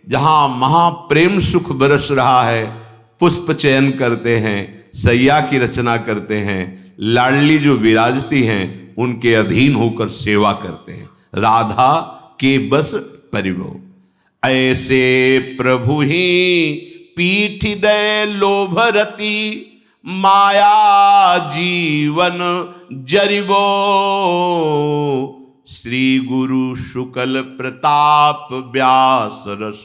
जहां महाप्रेम सुख बरस रहा है, पुष्प चयन करते हैं, सैया की रचना करते हैं, लाडली जो विराजती हैं उनके अधीन होकर सेवा करते हैं। राधा के बस परिभो, ऐसे प्रभु ही पीठ दे लोभरती, माया जीवन जरिबो, श्री गुरु शुक्ल प्रताप व्यास रस,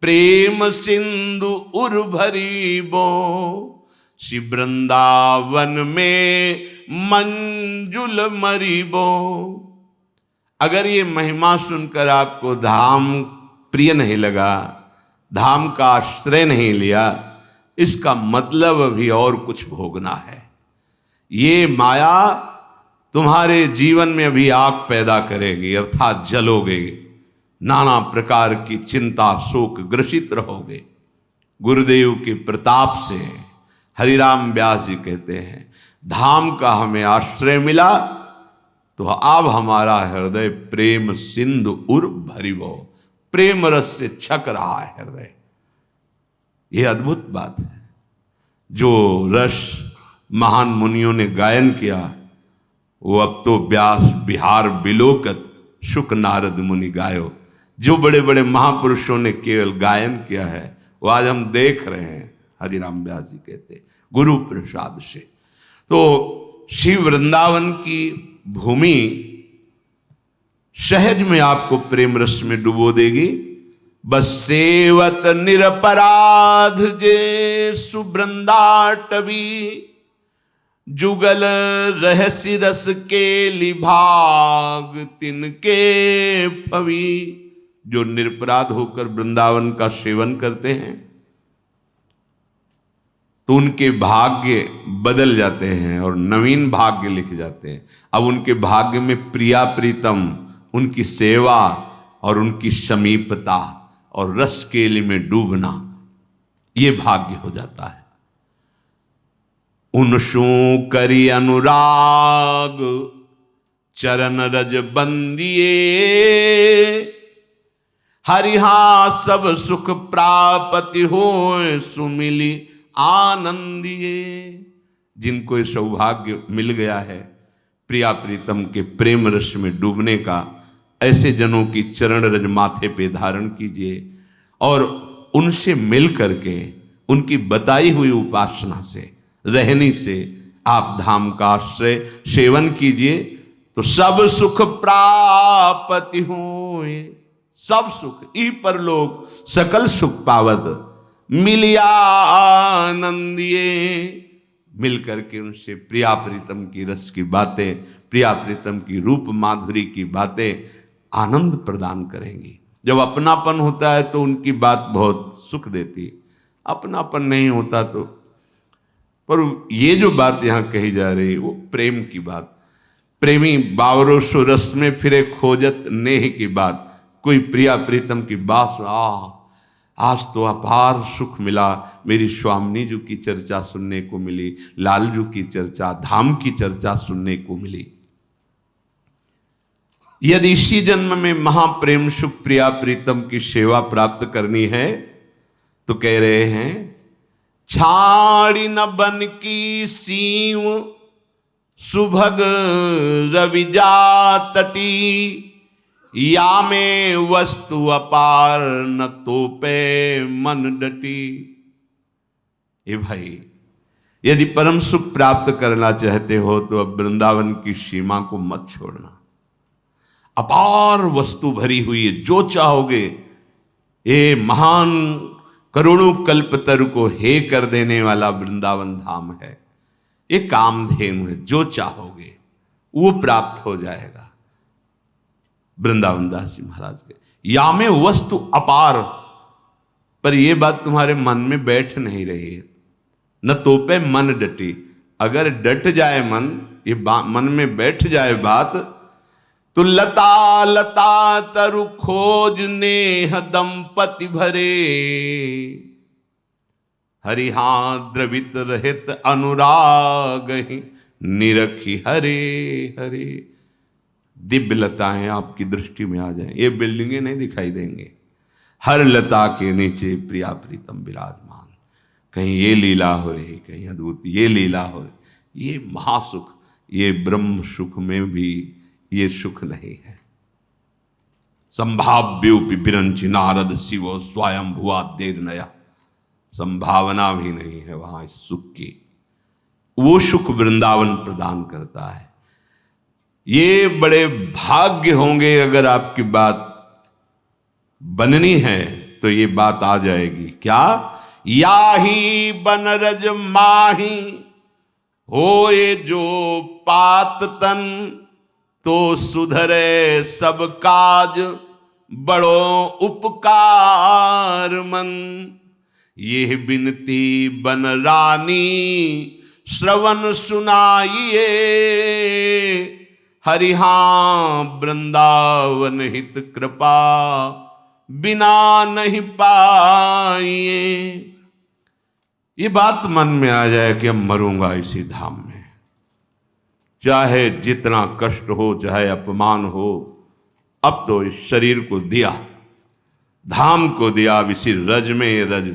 प्रेम सिंधु उर भरीबो, श्री वृंदावन में मंजुल मरीबो। अगर ये महिमा सुनकर आपको धाम प्रिय नहीं लगा, धाम का आश्रय नहीं लिया, इसका मतलब अभी और कुछ भोगना है। ये माया तुम्हारे जीवन में अभी आग पैदा करेगी, अर्थात जलोगे, नाना प्रकार की चिंता शोक ग्रसित रहोगे। गुरुदेव के प्रताप से हरिराम व्यास जी कहते हैं, धाम का हमें आश्रय मिला तो अब हमारा हृदय प्रेम सिंधु उर भरिवो, प्रेम रस से छक रहा है हृदय। यह अद्भुत बात है। जो रस महान मुनियों ने गायन किया वो अब तो व्यास बिहार बिलोकत शुक नारद मुनि गायो। जो बड़े बड़े महापुरुषों ने केवल गायन किया है वो आज हम देख रहे हैं। हरिराम व्यास जी कहते गुरु प्रसाद से। तो श्री वृंदावन की भूमि सहज में आपको प्रेम रस में डुबो देगी। बस सेवत निरपराध जे सुवृंदाटवी, जुगल रहस्य रस के लिभाग तिनके पवी। जो निरपराध होकर वृंदावन का सेवन करते हैं तो उनके भाग्य बदल जाते हैं और नवीन भाग्य लिख जाते हैं। अब उनके भाग्य में प्रिया प्रीतम, उनकी सेवा और उनकी समीपता और रस केली में डूबना, ये भाग्य हो जाता है। उनसू करी अनुराग चरण रज बंदिए, हरिहा सब सुख प्राप्ति हो सुमिली आनंदिए। जिनको ये सौभाग्य मिल गया है प्रिया प्रीतम के प्रेम रस में डूबने का, ऐसे जनों की चरण रज माथे पे धारण कीजिए और उनसे मिल करके उनकी बताई हुई उपासना से रहनी से आप धाम का आश्रय सेवन कीजिए तो सब सुख प्राप्ति होए। सब सुख ई परलोक सकल सुख पावत मिलिया आनंदिए। मिल करके उनसे प्रिया प्रीतम की रस की बातें, प्रिया प्रीतम की रूप माधुरी की बातें आनंद प्रदान करेंगी। जब अपनापन होता है तो उनकी बात बहुत सुख देती, अपनापन नहीं होता तो। पर ये जो बात यहाँ कही जा रही है वो प्रेम की बात। प्रेमी बावरो सो रस में फिरे खोजत नेह की बात। कोई प्रिया प्रीतम की बात, आज तो अपार सुख मिला, मेरी स्वामिनी जी की चर्चा सुनने को मिली, लालजू की चर्चा, धाम की चर्चा सुनने को मिली। यदि इसी जन्म में महाप्रेम सुख प्रिया प्रीतम की सेवा प्राप्त करनी है तो कह रहे हैं, छाड़ी न बन की सीव सुभग रविजा तटी, या में वस्तु अपार न तो पे मन डटी। ए भाई, यदि परम सुख प्राप्त करना चाहते हो तो अब वृंदावन की सीमा को मत छोड़ना। अपार वस्तु भरी हुई है, जो चाहोगे। ये महान करोड़ों कल्पतरु को हे कर देने वाला वृंदावन धाम है। ये कामधेनु है, जो चाहोगे वो प्राप्त हो जाएगा। वृंदावन दास जी महाराज के या में वस्तु अपार, पर यह बात तुम्हारे मन में बैठ नहीं रही है। न तो पे मन डटी। अगर डट जाए मन, ये मन में बैठ जाए बात, तो लता लता तरु खोज नेह दंपति भरे, हरिहा द्रवित रहित अनुराग निरखी हरे हरे। दिव्य लताएं आपकी दृष्टि में आ जाएं, ये बिल्डिंगें नहीं दिखाई देंगे। हर लता के नीचे प्रिया प्रीतम विराजमान। कहीं ये लीला हो रही, कहीं अद्भुत ये लीला हो रही। ये महासुख, ये ब्रह्म सुख में भी ये सुख नहीं है। संभाव्योपि बिरंचि नारद शिवो स्वयं भुआ देर नया। संभावना भी नहीं है वहां इस सुख की। वो सुख वृंदावन प्रदान करता है। ये बड़े भाग्य होंगे। अगर आपकी बात बननी है तो ये बात आ जाएगी। क्या? या ही बनरज माही होए जो पात तन, तो सुधरे सब काज बड़ो उपकार मन। ये बिनती बन रानी श्रवण सुनाइए, हरिहा वृंदावन हित कृपा बिना नहीं पाइए। ये बात मन में आ जाए कि अब मरूंगा इसी धाम में, चाहे जितना कष्ट हो, चाहे अपमान हो, अब तो इस शरीर को दिया, धाम को दिया, अब इसी रज में रज।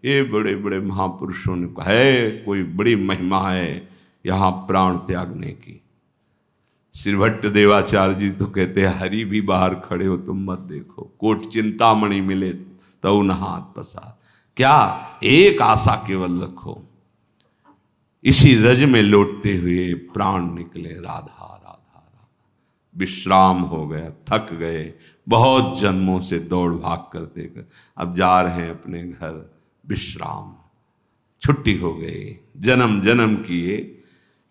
ये बड़े बड़े महापुरुषों ने कहा है, कोई बड़ी महिमा है यहां प्राण त्यागने की। श्री भट्ट देवाचार्य जी तो कहते हैं, हरि भी बाहर खड़े हो तुम मत देखो, कोट चिंतामणि मिले तो न हाथ पसार। क्या एक आशा केवल रखो, इसी रज में लौटते हुए प्राण निकले, राधा राधा राधा। विश्राम हो गया, थक गए, बहुत जन्मों से दौड़ भाग करते कर अब जा रहे हैं अपने घर, विश्राम, छुट्टी हो गई, जन्म जन्म की ये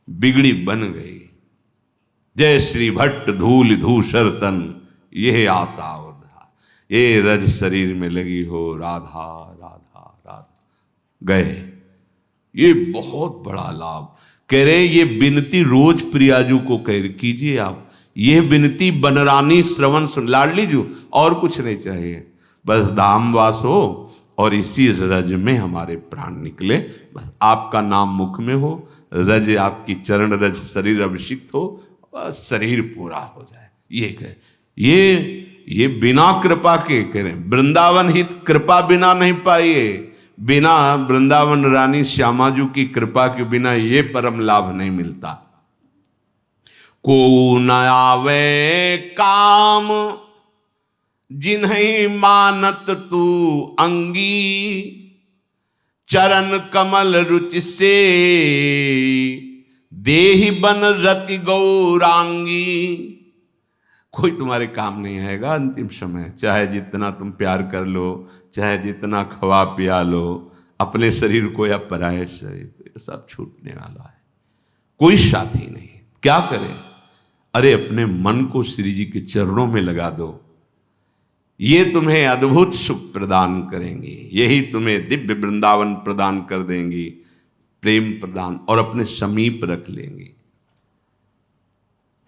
बिगड़ी बन गई। जय श्री भट्ट धूल धूसर तन, यह आशा उधा, ये रज शरीर में लगी हो, राधा राधा राधा। गए, ये बहुत बड़ा लाभ। कह रहे ये विनती रोज प्रियाजू को कह कीजिए आप, ये विनती बनरानी श्रवण सुन, लाडली जू और कुछ नहीं चाहिए, बस धाम वास हो और इसी रज में हमारे प्राण निकले, बस आपका नाम मुख में हो, रज आपकी चरण रज शरीर अभिषिक्त हो, बस शरीर पूरा हो जाए। ये कह, ये बिना कृपा के करें, वृंदावन हित कृपा बिना नहीं पाइए, बिना वृंदावन रानी श्यामाजू की कृपा के बिना ये परम लाभ नहीं मिलता। को न आवे काम जिन्हीं मानत तू अंगी, चरण कमल रुचि से देहि बन रति गौरांगी। कोई तुम्हारे काम नहीं आएगा अंतिम समय, चाहे जितना तुम प्यार कर लो, चाहे जितना खवा पिया लो, अपने शरीर को या पराये शरीर, ये सब छूटने वाला है, कोई साथी नहीं। क्या करें? अरे अपने मन को श्री जी के चरणों में लगा दो, ये तुम्हें अद्भुत सुख प्रदान करेंगी, यही तुम्हें दिव्य वृंदावन प्रदान कर देंगी, प्रेम प्रदान, और अपने समीप रख लेंगी।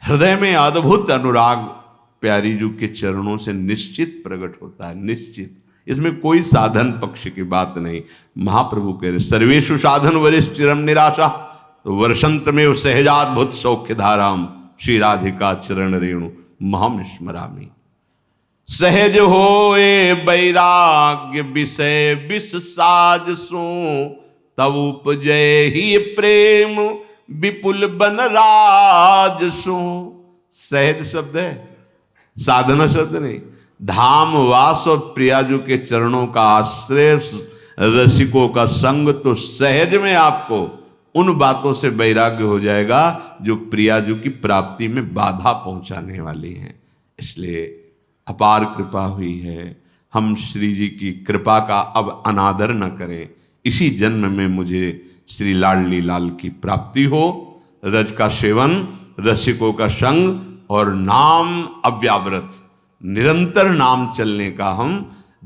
हृदय में अद्भुत अनुराग प्यारी जी के चरणों से निश्चित प्रकट होता है, निश्चित, इसमें कोई साधन पक्ष की बात नहीं। महाप्रभु कह रहे सर्वेषु साधन वरिष्ठ चिरम निराशा, तो वर्षंत में सहजाद्भुत सौख्य धाराम श्री राधिका चरण रेणु महम स्मरामी। सहज होए वैराग्य विषय विष साज सो, तब उपजय ही प्रेम विपुल बन राज सो। सहज शब्द है, साधना शब्द नहीं। धाम वास और प्रियाजू के चरणों का आश्रय, रसिकों का संग, तो सहज में आपको उन बातों से वैराग्य हो जाएगा जो प्रियाजू की प्राप्ति में बाधा पहुंचाने वाली हैं। इसलिए अपार कृपा हुई है, हम श्री जी की कृपा का अब अनादर न करें। इसी जन्म में मुझे श्री लाडली लाल की प्राप्ति हो, रज का सेवन, रसिकों का संग और नाम अव्याव्रत, निरंतर नाम चलने का हम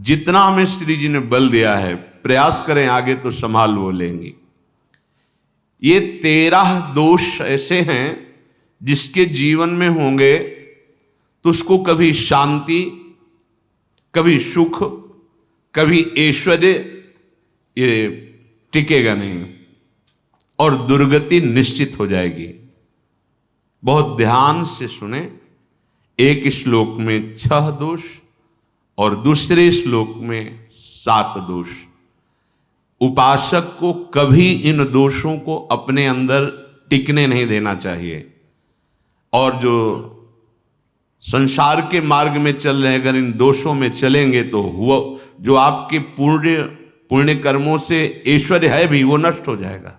जितना हमें श्री जी ने बल दिया है प्रयास करें, आगे तो संभाल वो लेंगी। ये 13 दोष ऐसे हैं जिसके जीवन में होंगे तो उसको कभी शांति, कभी सुख, कभी ऐश्वर्य ये टिकेगा नहीं और दुर्गति निश्चित हो जाएगी। बहुत ध्यान से सुने, एक श्लोक में 6 दोष और दूसरे श्लोक में 7 दोष। उपासक को कभी इन दोषों को अपने अंदर टिकने नहीं देना चाहिए, और जो संसार के मार्ग में चल रहे हैं अगर इन दोषों में चलेंगे तो हुआ जो आपके पुण्य कर्मों से ऐश्वर्य है भी वो नष्ट हो जाएगा।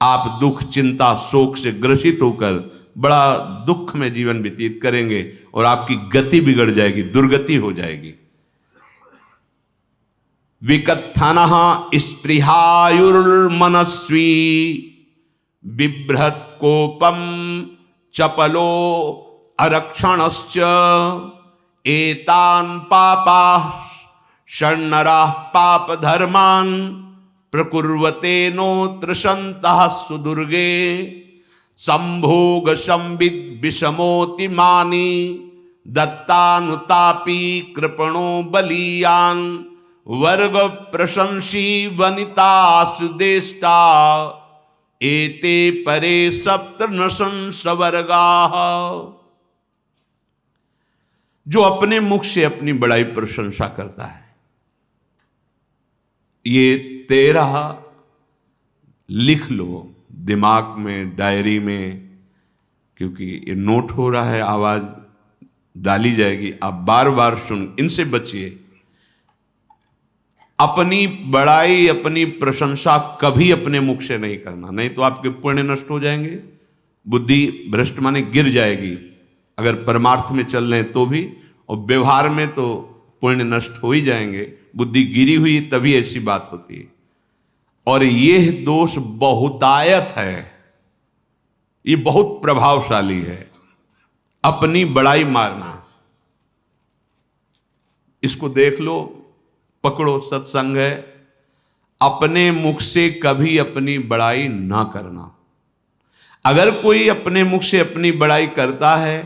आप दुख, चिंता, शोक से ग्रसित होकर बड़ा दुख में जीवन व्यतीत करेंगे और आपकी गति बिगड़ जाएगी, दुर्गति हो जाएगी। विकत्थनः स्पृहायुर्मनस्वी बिभ्रत कोपम चपलो अरक्षणश्च एतान् पापाः षण्णराः पाप धर्मान् प्रकुर्वते नोत्र सन्तः सुदुर्गे संभोग संविद विषमोति मानी दत्तानुतापी कृपणो बलीयान वर्ग प्रशंसी वनिता सुदेष्टा एते परे सप्त नशंस वर्गा। जो अपने मुख से अपनी बड़ाई प्रशंसा करता है, ये 13 लिख लो दिमाग में, डायरी में, क्योंकि ये नोट हो रहा है, आवाज डाली जाएगी, आप बार बार सुन, इनसे बचिए। अपनी बड़ाई अपनी प्रशंसा कभी अपने मुख से नहीं करना, नहीं तो आपके पुण्य नष्ट हो जाएंगे, बुद्धि भ्रष्ट माने गिर जाएगी, अगर परमार्थ में चल रहे तो भी, और व्यवहार में तो पुण्य नष्ट हो ही जाएंगे। बुद्धि गिरी हुई तभी ऐसी बात होती है। और यह दोष बहुतायत है, ये बहुत प्रभावशाली है, अपनी बड़ाई मारना। इसको देख लो, पकड़ो, सत्संग है। अपने मुख से कभी अपनी बड़ाई ना करना। अगर कोई अपने मुख से अपनी बड़ाई करता है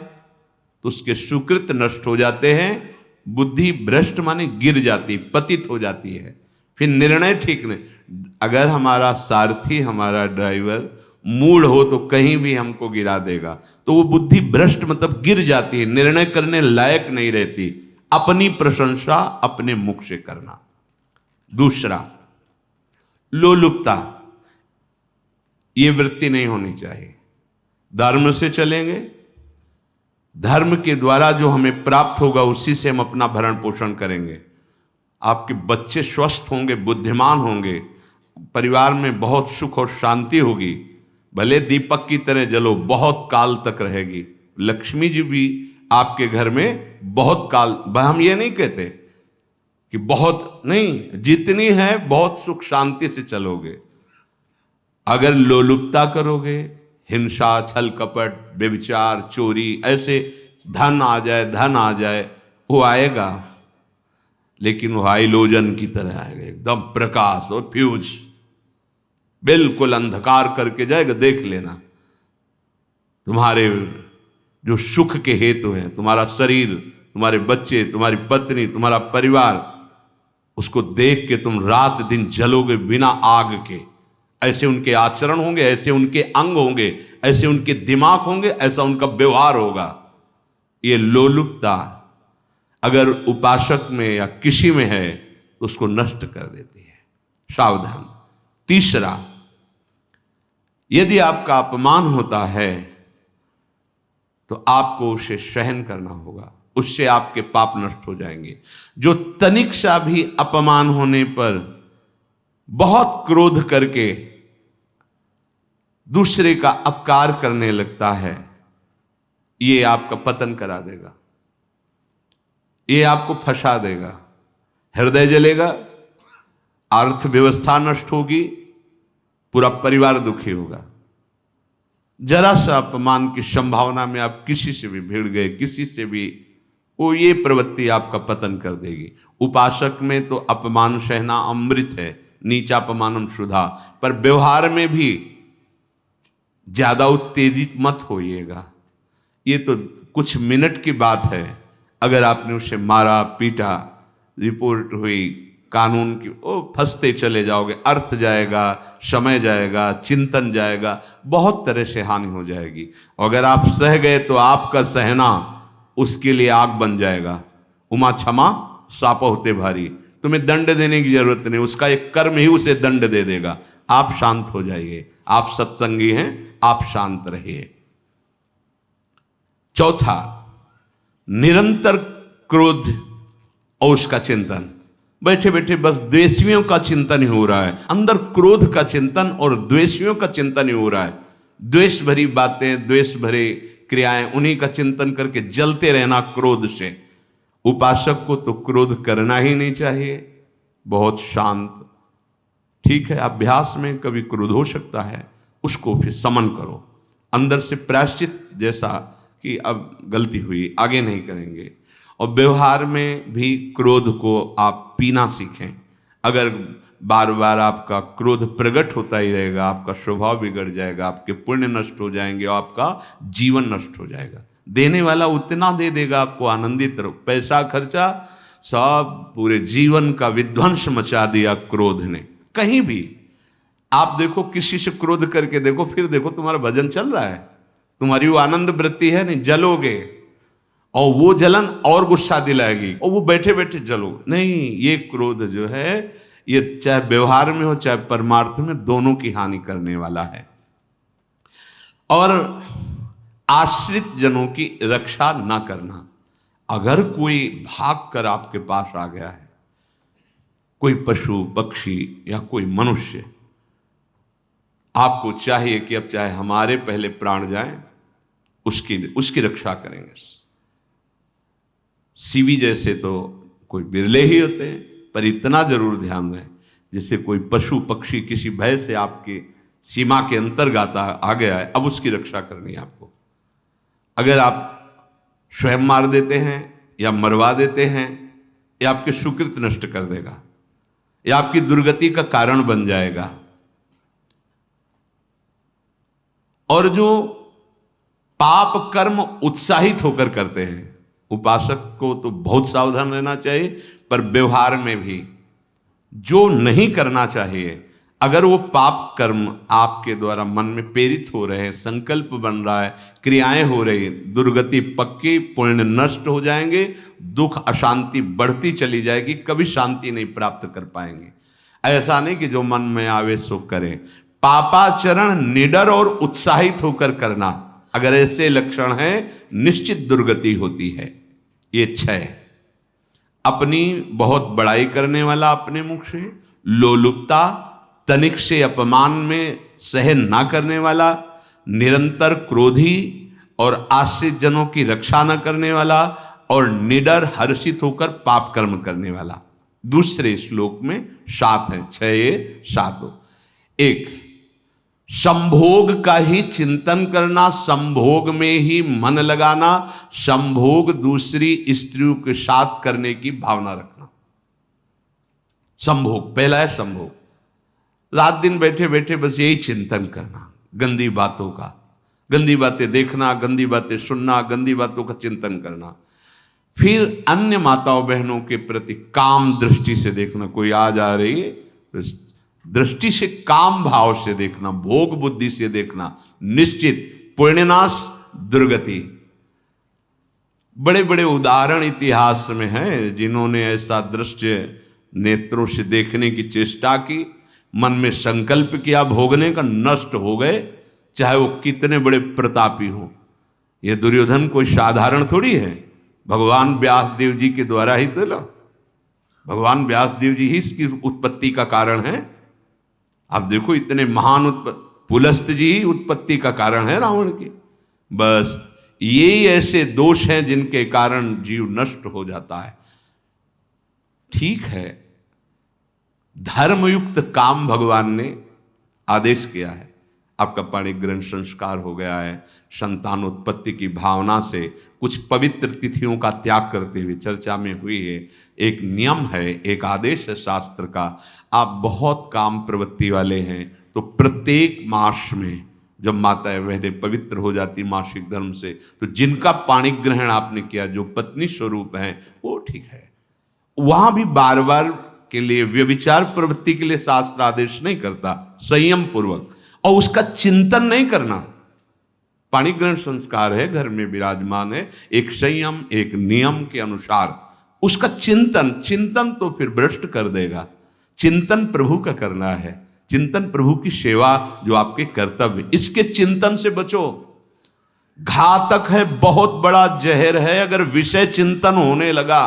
तो उसके सुकृत नष्ट हो जाते हैं, बुद्धि भ्रष्ट माने गिर जाती, पतित हो जाती है, फिर निर्णय ठीक नहीं। अगर हमारा सारथी, हमारा ड्राइवर मूढ़ हो तो कहीं भी हमको गिरा देगा, तो वो बुद्धि भ्रष्ट मतलब गिर जाती है, निर्णय करने लायक नहीं रहती। अपनी प्रशंसा अपने मुख से करना। दूसरा, लोलुपता, ये वृत्ति नहीं होनी चाहिए। धर्म से चलेंगे, धर्म के द्वारा जो हमें प्राप्त होगा उसी से हम अपना भरण पोषण करेंगे। आपके बच्चे स्वस्थ होंगे, बुद्धिमान होंगे, परिवार में बहुत सुख और शांति होगी, भले दीपक की तरह जलो, बहुत काल तक रहेगी। लक्ष्मी जी भी आपके घर में बहुत काल, हम ये नहीं कहते कि बहुत नहीं, जितनी है बहुत सुख शांति से चलोगे। अगर लोलुपता करोगे, हिंसा, छल कपट, व्यभिचार, चोरी, ऐसे धन आ जाए, वो आएगा, लेकिन वो हाइलोजन की तरह आएगा, एकदम प्रकाश और फ्यूज, बिल्कुल अंधकार करके जाएगा। देख लेना, तुम्हारे जो सुख के हेतु हैं, तुम्हारा शरीर, तुम्हारे बच्चे, तुम्हारी पत्नी, तुम्हारा परिवार, उसको देख के तुम रात दिन जलोगे बिना आग के। ऐसे उनके आचरण होंगे, ऐसे उनके अंग होंगे, ऐसे उनके दिमाग होंगे, ऐसा उनका व्यवहार होगा। ये लोलुपता अगर उपासक में या किसी में है तो उसको नष्ट कर देती है। सावधान। तीसरा, यदि आपका अपमान होता है तो आपको उसे सहन करना होगा, उससे आपके पाप नष्ट हो जाएंगे। जो तनिक सा भी अपमान होने पर बहुत क्रोध करके दूसरे का अपकार करने लगता है, ये आपका पतन करा देगा, ये आपको फंसा देगा, हृदय जलेगा, अर्थव्यवस्था नष्ट होगी, पूरा परिवार दुखी होगा। जरा सा अपमान की संभावना में आप किसी से भी भिड़ गए, किसी से भी, वो ये प्रवृत्ति आपका पतन कर देगी। उपासक में तो अपमान सहना अमृत है, नीचापमानम शुद्धा, पर व्यवहार में भी ज्यादा उत्तेजित मत होइएगा। ये तो कुछ मिनट की बात है, अगर आपने उसे मारा पीटा, रिपोर्ट हुई कानून की, ओ फंसते चले जाओगे, अर्थ जाएगा, समय जाएगा, चिंतन जाएगा, बहुत तरह से हानि हो जाएगी। अगर आप सह गए तो आपका सहना उसके लिए आग बन जाएगा। उमा क्षमा साप होते भारी, तुम्हें दंड देने की जरूरत नहीं, उसका एक कर्म ही उसे दंड दे देगा। आप शांत हो जाइए, आप सत्संगी हैं, आप शांत रहिए। चौथा, निरंतर क्रोध और उसका चिंतन। बैठे बैठे बस द्वेषियों का चिंतन ही हो रहा है, अंदर क्रोध का चिंतन और द्वेषियों का चिंतन ही हो रहा है। द्वेष भरी बातें, द्वेष भरे क्रियाएं, उन्हीं का चिंतन करके जलते रहना क्रोध से। उपासक को तो क्रोध करना ही नहीं चाहिए, बहुत शांत। ठीक है, अभ्यास में कभी क्रोध हो सकता है, उसको फिर समन करो, अंदर से प्रायश्चित, जैसा कि अब गलती हुई, आगे नहीं करेंगे। और व्यवहार में भी क्रोध को आप पीना सीखें। अगर बार बार आपका क्रोध प्रकट होता ही रहेगा, आपका स्वभाव बिगड़ जाएगा, आपके पुण्य नष्ट हो जाएंगे और आपका जीवन नष्ट हो जाएगा। देने वाला उतना दे देगा आपको, आनंदित रहो। पैसा खर्चा सब पूरे जीवन का विध्वंस मचा दिया क्रोध ने। कहीं भी आप देखो, किसी से क्रोध करके देखो, फिर देखो तुम्हारा भजन चल रहा है, तुम्हारी वो आनंद वृत्ति है नहीं, जलोगे और वो जलन और गुस्सा दिलाएगी और वो बैठे बैठे जलो नहीं। ये क्रोध जो है ये चाहे व्यवहार में हो चाहे परमार्थ में, दोनों की हानि करने वाला है। और आश्रित जनों की रक्षा ना करना। अगर कोई भाग कर आपके पास आ गया है, कोई पशु पक्षी या कोई मनुष्य, आपको चाहिए कि अब चाहे हमारे पहले प्राण जाएं, उसकी रक्षा करेंगे। सीवी जैसे तो कोई बिरले ही होते हैं, पर इतना जरूर ध्यान रहे, जैसे कोई पशु पक्षी किसी भय से आपके सीमा के अंतर्गत आ गया है, अब उसकी रक्षा करनी है आपको। अगर आप स्वयं मार देते हैं या मरवा देते हैं, या आपके सुकृत नष्ट कर देगा, या आपकी दुर्गति का कारण बन जाएगा। और जो पाप कर्म उत्साहित होकर करते हैं, उपासक को तो बहुत सावधान रहना चाहिए, पर व्यवहार में भी जो नहीं करना चाहिए, अगर वो पाप कर्म आपके द्वारा मन में प्रेरित हो रहे हैं, संकल्प बन रहा है, क्रियाएं हो रही है, दुर्गति पक्की, पुण्य नष्ट हो जाएंगे, दुख अशांति बढ़ती चली जाएगी, कभी शांति नहीं प्राप्त कर पाएंगे। ऐसा नहीं कि जो मन में आवे सो करे। पापाचरण निडर और उत्साहित होकर करना, अगर ऐसे लक्षण हैं, निश्चित दुर्गति होती है। ये 6, अपनी बहुत बड़ाई करने वाला अपने मुख से, लोलुपता, तनिक से अपमान में सहन ना करने वाला, निरंतर क्रोधी और आश्रित जनों की रक्षा न करने वाला, और निडर हर्षित होकर पाप कर्म करने वाला। दूसरे श्लोक में 7 है, 6 ये 7 हो। 1, संभोग का ही चिंतन करना, संभोग में ही मन लगाना, संभोग दूसरी स्त्रियों के साथ करने की भावना रखना। संभोग पहला है, संभोग। रात दिन बैठे बैठे बस यही चिंतन करना, गंदी बातों का, गंदी बातें देखना, गंदी बातें सुनना, गंदी बातों का चिंतन करना। फिर अन्य माताओं बहनों के प्रति काम दृष्टि से देखना, कोई आ जा रही है तो दृष्टि से, काम भाव से देखना, भोग बुद्धि से देखना, निश्चित पुण्यनाश, दुर्गति। बड़े बड़े उदाहरण इतिहास में हैं जिन्होंने ऐसा दृश्य नेत्रों से देखने की चेष्टा की, मन में संकल्प किया भोगने का, नष्ट हो गए, चाहे वो कितने बड़े प्रतापी हो। ये दुर्योधन कोई साधारण थोड़ी है, भगवान व्यासदेव जी के द्वारा ही तो लो, भगवान व्यासदेव जी ही इसकी उत्पत्ति का कारण है। आप देखो इतने महान पुलस्त जी ही उत्पत्ति का कारण है रावण की। बस यही ऐसे दोष हैं जिनके कारण जीव नष्ट हो जाता है। ठीक है, धर्मयुक्त काम भगवान ने आदेश किया है, आपका पाणिक ग्रहण संस्कार हो गया है, संतानोत्पत्ति की भावना से कुछ पवित्र तिथियों का त्याग करते हुए चर्चा में हुई है। एक नियम है, एक आदेश है शास्त्र का। आप बहुत काम प्रवृत्ति वाले हैं तो प्रत्येक मास में जब माताएं बहनें पवित्र हो जाती मासिक धर्म से, तो जिनका पाणिक ग्रहण आपने किया, जो पत्नी स्वरूप हैं, वो ठीक है। वहां भी बार बार के लिए व्यभिचार प्रवृत्ति के लिए शास्त्र आदेश नहीं करता, संयम पूर्वक, और उसका चिंतन नहीं करना। पाणिक ग्रहण संस्कार है, घर में विराजमान है, एक संयम एक नियम के अनुसार उसका चिंतन तो फिर भ्रष्ट कर देगा। चिंतन प्रभु का करना है, चिंतन प्रभु की सेवा जो आपके कर्तव्य, इसके चिंतन से बचो। घातक है, बहुत बड़ा जहर है, अगर विषय चिंतन होने लगा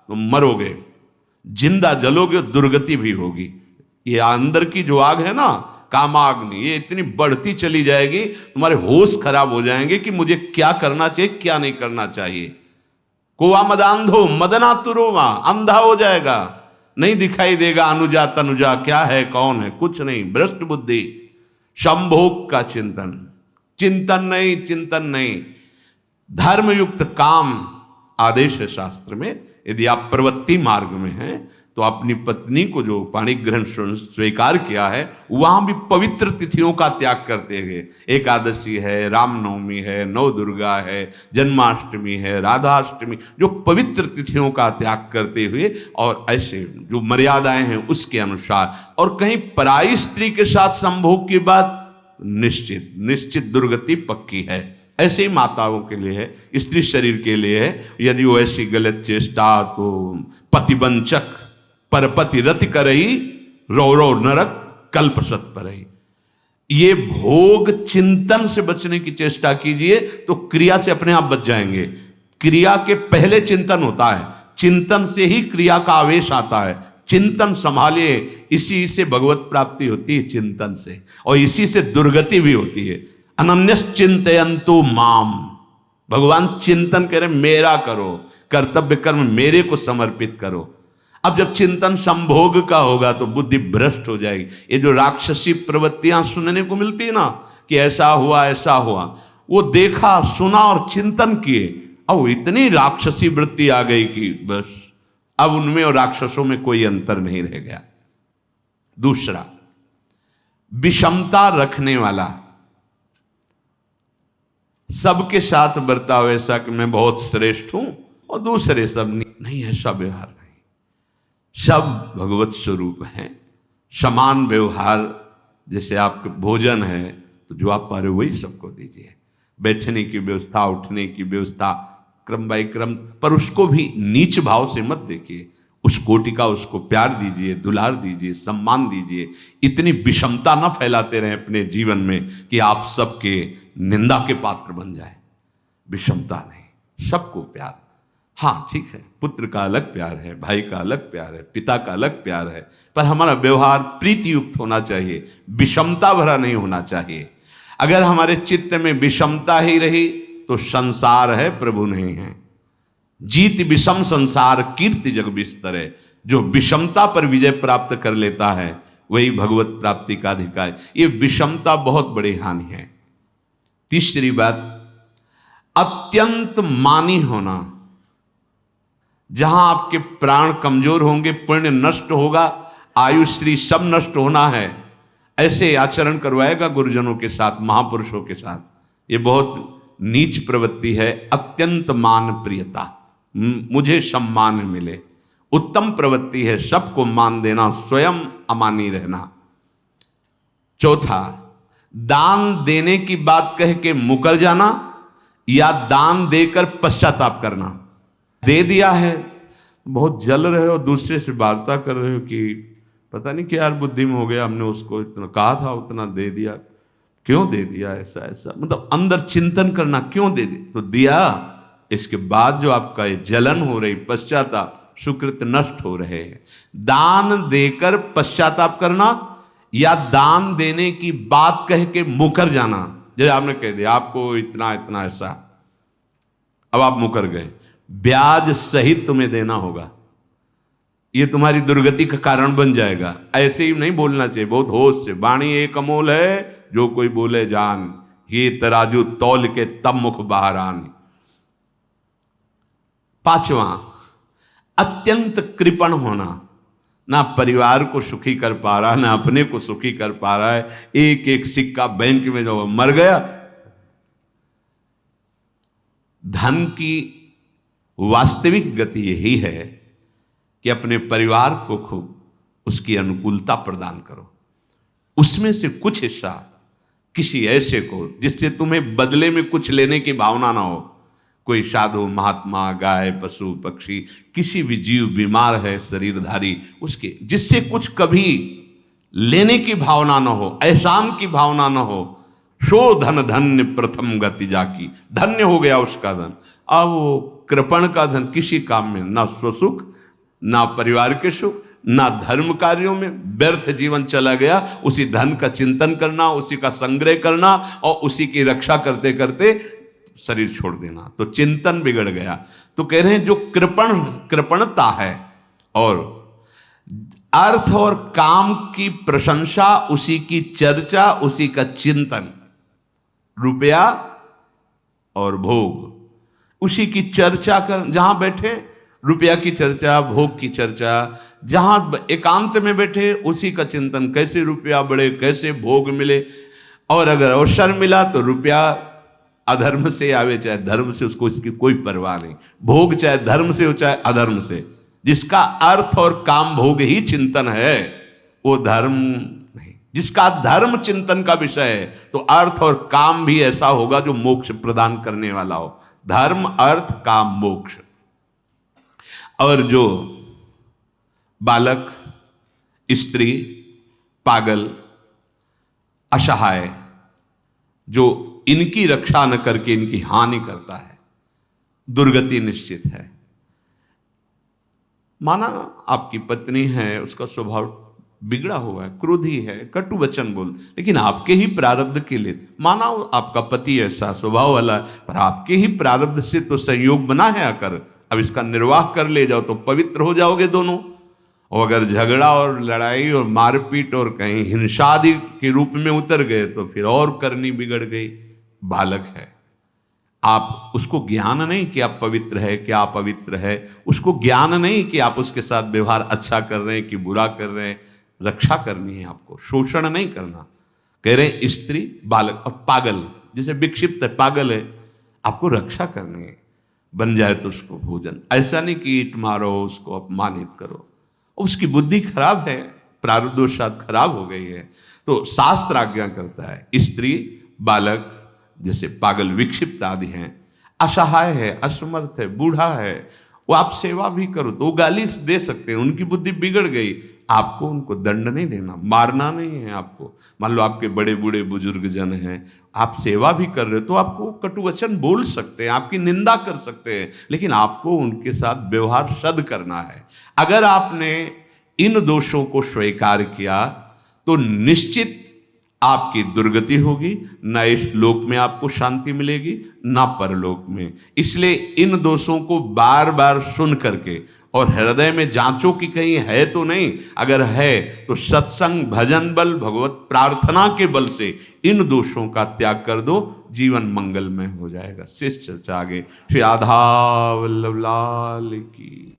तो मरोगे, जिंदा जलोगे, दुर्गति भी होगी। ये अंदर की जो आग है ना, कामाग्नि, ये इतनी बढ़ती चली जाएगी, तुम्हारे होश खराब हो जाएंगे कि मुझे क्या करना चाहिए क्या नहीं करना चाहिए। कोवा मदांधो मदनातुरोवा, अंधा हो जाएगा, नहीं दिखाई देगा अनुजा तनुजा क्या है कौन है, कुछ नहीं, भ्रष्ट बुद्धि। संभोग का चिंतन नहीं, चिंतन नहीं। धर्मयुक्त काम आदेश है शास्त्र में, यदि आप प्रवृत्ति मार्ग में हैं तो अपनी पत्नी को जो पाणी ग्रहण स्वीकार किया है वहां भी पवित्र तिथियों का त्याग करते हुए, एकादशी है, रामनवमी है, नव दुर्गा है, जन्माष्टमी है, राधाष्टमी, जो पवित्र तिथियों का त्याग करते हुए और ऐसे जो मर्यादाएं हैं उसके अनुसार, और कहीं पराई स्त्री के साथ संभोग की बात निश्चित दुर्गति पक्की है। ऐसे ही माताओं के लिए है, स्त्री शरीर के लिए है। यदि वो ऐसी गलत चेष्टा तो पतिवंचक परपति रति करही, रौ नरक कल्पसत परही। ये भोग चिंतन से बचने की चेष्टा कीजिए तो क्रिया से अपने आप बच जाएंगे। क्रिया के पहले चिंतन होता है, चिंतन से ही क्रिया का आवेश आता है। चिंतन संभालिए, इसी से भगवत प्राप्ति होती है, चिंतन से, और इसी से दुर्गति भी होती है। अनन्यश्चिन्तयन्तु माम, भगवान चिंतन कह रहे मेरा करो, कर्तव्य कर्म मेरे को समर्पित करो। अब जब चिंतन संभोग का होगा तो बुद्धि भ्रष्ट हो जाएगी। ये जो राक्षसी प्रवृत्तियां सुनने को मिलती है ना कि ऐसा हुआ ऐसा हुआ, वो देखा सुना और चिंतन किए, अब इतनी राक्षसी वृत्ति आ गई कि बस अब उनमें और राक्षसों में कोई अंतर नहीं रह गया। दूसरा, विषमता रखने वाला, सबके साथ बर्ताव ऐसा कि मैं बहुत श्रेष्ठ हूं और दूसरे सब नहीं, ऐसा व्यवहार नहीं। सब भगवत स्वरूप हैं, समान व्यवहार। जैसे आपके भोजन है तो जो आप पा रहे हो वही सबको दीजिए, बैठने की व्यवस्था, उठने की व्यवस्था, क्रम बाई क्रम, पर उसको भी नीच भाव से मत देखिए। उस कोटि का उसको प्यार दीजिए, दुलार दीजिए, सम्मान दीजिए। इतनी विषमता न फैलाते रहें अपने जीवन में कि आप सबके निंदा के पात्र बन जाए। विषमता नहीं, सबको प्यार। हाँ ठीक है, पुत्र का अलग प्यार है, भाई का अलग प्यार है, पिता का अलग प्यार है, पर हमारा व्यवहार प्रीति युक्त होना चाहिए, विषमता भरा नहीं होना चाहिए। अगर हमारे चित्त में विषमता ही रही तो संसार है, प्रभु नहीं है। जीत विषम संसार कीर्ति जग बिस्तरे। जो विषमता पर विजय प्राप्त कर लेता है वही भगवत प्राप्ति का अधिकारी। ये विषमता बहुत बड़ी हानि है। तीसरी बात, अत्यंत मानी होना। जहां आपके प्राण कमजोर होंगे, पुण्य नष्ट होगा, आयुश्री सब नष्ट होना है, ऐसे आचरण करवाएगा गुरुजनों के साथ, महापुरुषों के साथ। ये बहुत नीच प्रवृत्ति है। अत्यंत मान प्रियता, मुझे सम्मान मिले, उत्तम प्रवृत्ति है। सबको मान देना, स्वयं अमानी रहना। चौथा, दान देने की बात कह के मुकर जाना या दान देकर पश्चाताप करना। दे दिया है, बहुत जल रहे हो, दूसरे से वार्ता कर रहे हो कि पता नहीं क्या यार बुद्धि में हो गया, हमने उसको इतना कहा था, उतना दे दिया, क्यों दे दिया, ऐसा ऐसा, मतलब अंदर चिंतन करना, क्यों दे दे तो दिया। इसके बाद जो आपका ये जलन हो रही, पश्चाताप, सुकृत नष्ट हो रहे हैं। दान देकर पश्चाताप करना या दान देने की बात कह के मुकर जाना। जैसे आपने कह दिया आपको इतना इतना ऐसा, अब आप मुकर गए, ब्याज सहित तुम्हें देना होगा, ये तुम्हारी दुर्गति का कारण बन जाएगा। ऐसे ही नहीं बोलना चाहिए, बहुत होश से। वाणी एक अमोल है, जो कोई बोले जान, ये तराजू तौल के तब मुख बाहर आन। पांचवा, अत्यंत कृपण होना। ना परिवार को सुखी कर पा रहा, ना अपने को सुखी कर पा रहा है। एक एक सिक्का बैंक में जो मर गया। धन की वास्तविक गति यही है कि अपने परिवार को खूब उसकी अनुकूलता प्रदान करो, उसमें से कुछ हिस्सा किसी ऐसे को जिससे तुम्हें बदले में कुछ लेने की भावना ना हो। कोई साधु महात्मा, गाय, पशु, पक्षी, किसी भी जीव बीमार है शरीरधारी, उसके जिससे कुछ कभी लेने की भावना ना हो, एहसान की भावना ना हो। सो धन धन्य प्रथम गति जाकी, धन्य हो गया उसका धन। अब वो कृपण का धन किसी काम में, ना स्वसुख, ना परिवार के सुख, ना धर्म कार्यों में, व्यर्थ जीवन चला गया। उसी धन का चिंतन करना, उसी का संग्रह करना और उसी की रक्षा करते करते शरीर छोड़ देना, तो चिंतन बिगड़ गया। तो कह रहे हैं जो कृपणता है और अर्थ और काम की प्रशंसा, उसी की चर्चा, उसी का चिंतन, रुपया और भोग, उसी की चर्चा कर, जहां बैठे रुपया की चर्चा, भोग की चर्चा, जहां एकांत में बैठे उसी का चिंतन, कैसे रुपया बढ़े, कैसे भोग मिले। और अगर अवसर मिला तो रुपया अधर्म से आवे चाहे धर्म से, उसको इसकी कोई परवाह नहीं। भोग चाहे धर्म से हो चाहे अधर्म से, जिसका अर्थ और काम भोग ही चिंतन है वो धर्म नहीं। जिसका धर्म चिंतन का विषय है तो अर्थ और काम भी ऐसा होगा जो मोक्ष प्रदान करने वाला हो। धर्म, अर्थ, काम, मोक्ष। और जो बालक, स्त्री, पागल, असहाय, जो इनकी रक्षा न करके इनकी हानि करता है, दुर्गति निश्चित है। माना आपकी पत्नी है, उसका स्वभाव बिगड़ा हुआ है, क्रोधी है, कटु वचन बोल, लेकिन आपके ही प्रारब्ध के लिए, माना आपका पति ऐसा स्वभाव वाला है, पर आपके ही प्रारब्ध से तो संयोग बना है आकर, अब इसका निर्वाह कर ले जाओ तो पवित्र हो जाओगे दोनों। और अगर झगड़ा और लड़ाई और मारपीट और कहीं हिंसा आदि के रूप में उतर गए तो फिर और करनी बिगड़ गई। बालक है, आप उसको ज्ञान नहीं कि आप पवित्र है, कि आप पवित्र है, उसको ज्ञान नहीं कि आप उसके साथ व्यवहार अच्छा कर रहे हैं कि बुरा कर रहे हैं। रक्षा करनी है आपको, शोषण नहीं करना। कह रहे हैं स्त्री, बालक और पागल, जैसे विक्षिप्त है, पागल है, आपको रक्षा करनी है। बन जाए तो उसको भोजन, ऐसा नहीं कि ईंट मारो, उसको अपमानित करो। उसकी बुद्धि खराब है, प्रारब्धवशात खराब हो गई है, तो शास्त्र आज्ञा करता है स्त्री, बालक, जैसे पागल, विक्षिप्त आदि हैं, असहाय है, असमर्थ है, बूढ़ा है, वो आप सेवा भी करो तो वो गाली दे सकते हैं, उनकी बुद्धि बिगड़ गई। आपको उनको दंड नहीं देना, मारना नहीं है आपको। मान लो आपके बड़े बूढ़े बुजुर्ग जन हैं, आप सेवा भी कर रहे हो तो आपको कटु वचन बोल सकते हैं, आपकी निंदा कर सकते हैं, लेकिन आपको उनके साथ व्यवहार सद करना है। अगर आपने इन दोषों को स्वीकार किया तो निश्चित आपकी दुर्गति होगी, ना इस लोक में आपको शांति मिलेगी ना परलोक में। इसलिए इन दोषों को बार बार सुन करके और हृदय में जांचो कि कहीं है तो नहीं। अगर है तो सत्संग, भजन बल, भगवत प्रार्थना के बल से इन दोषों का त्याग कर दो, जीवन मंगलमय हो जाएगा। शेष चर्चा आगे। श्री राधा वल्लभ लाल की।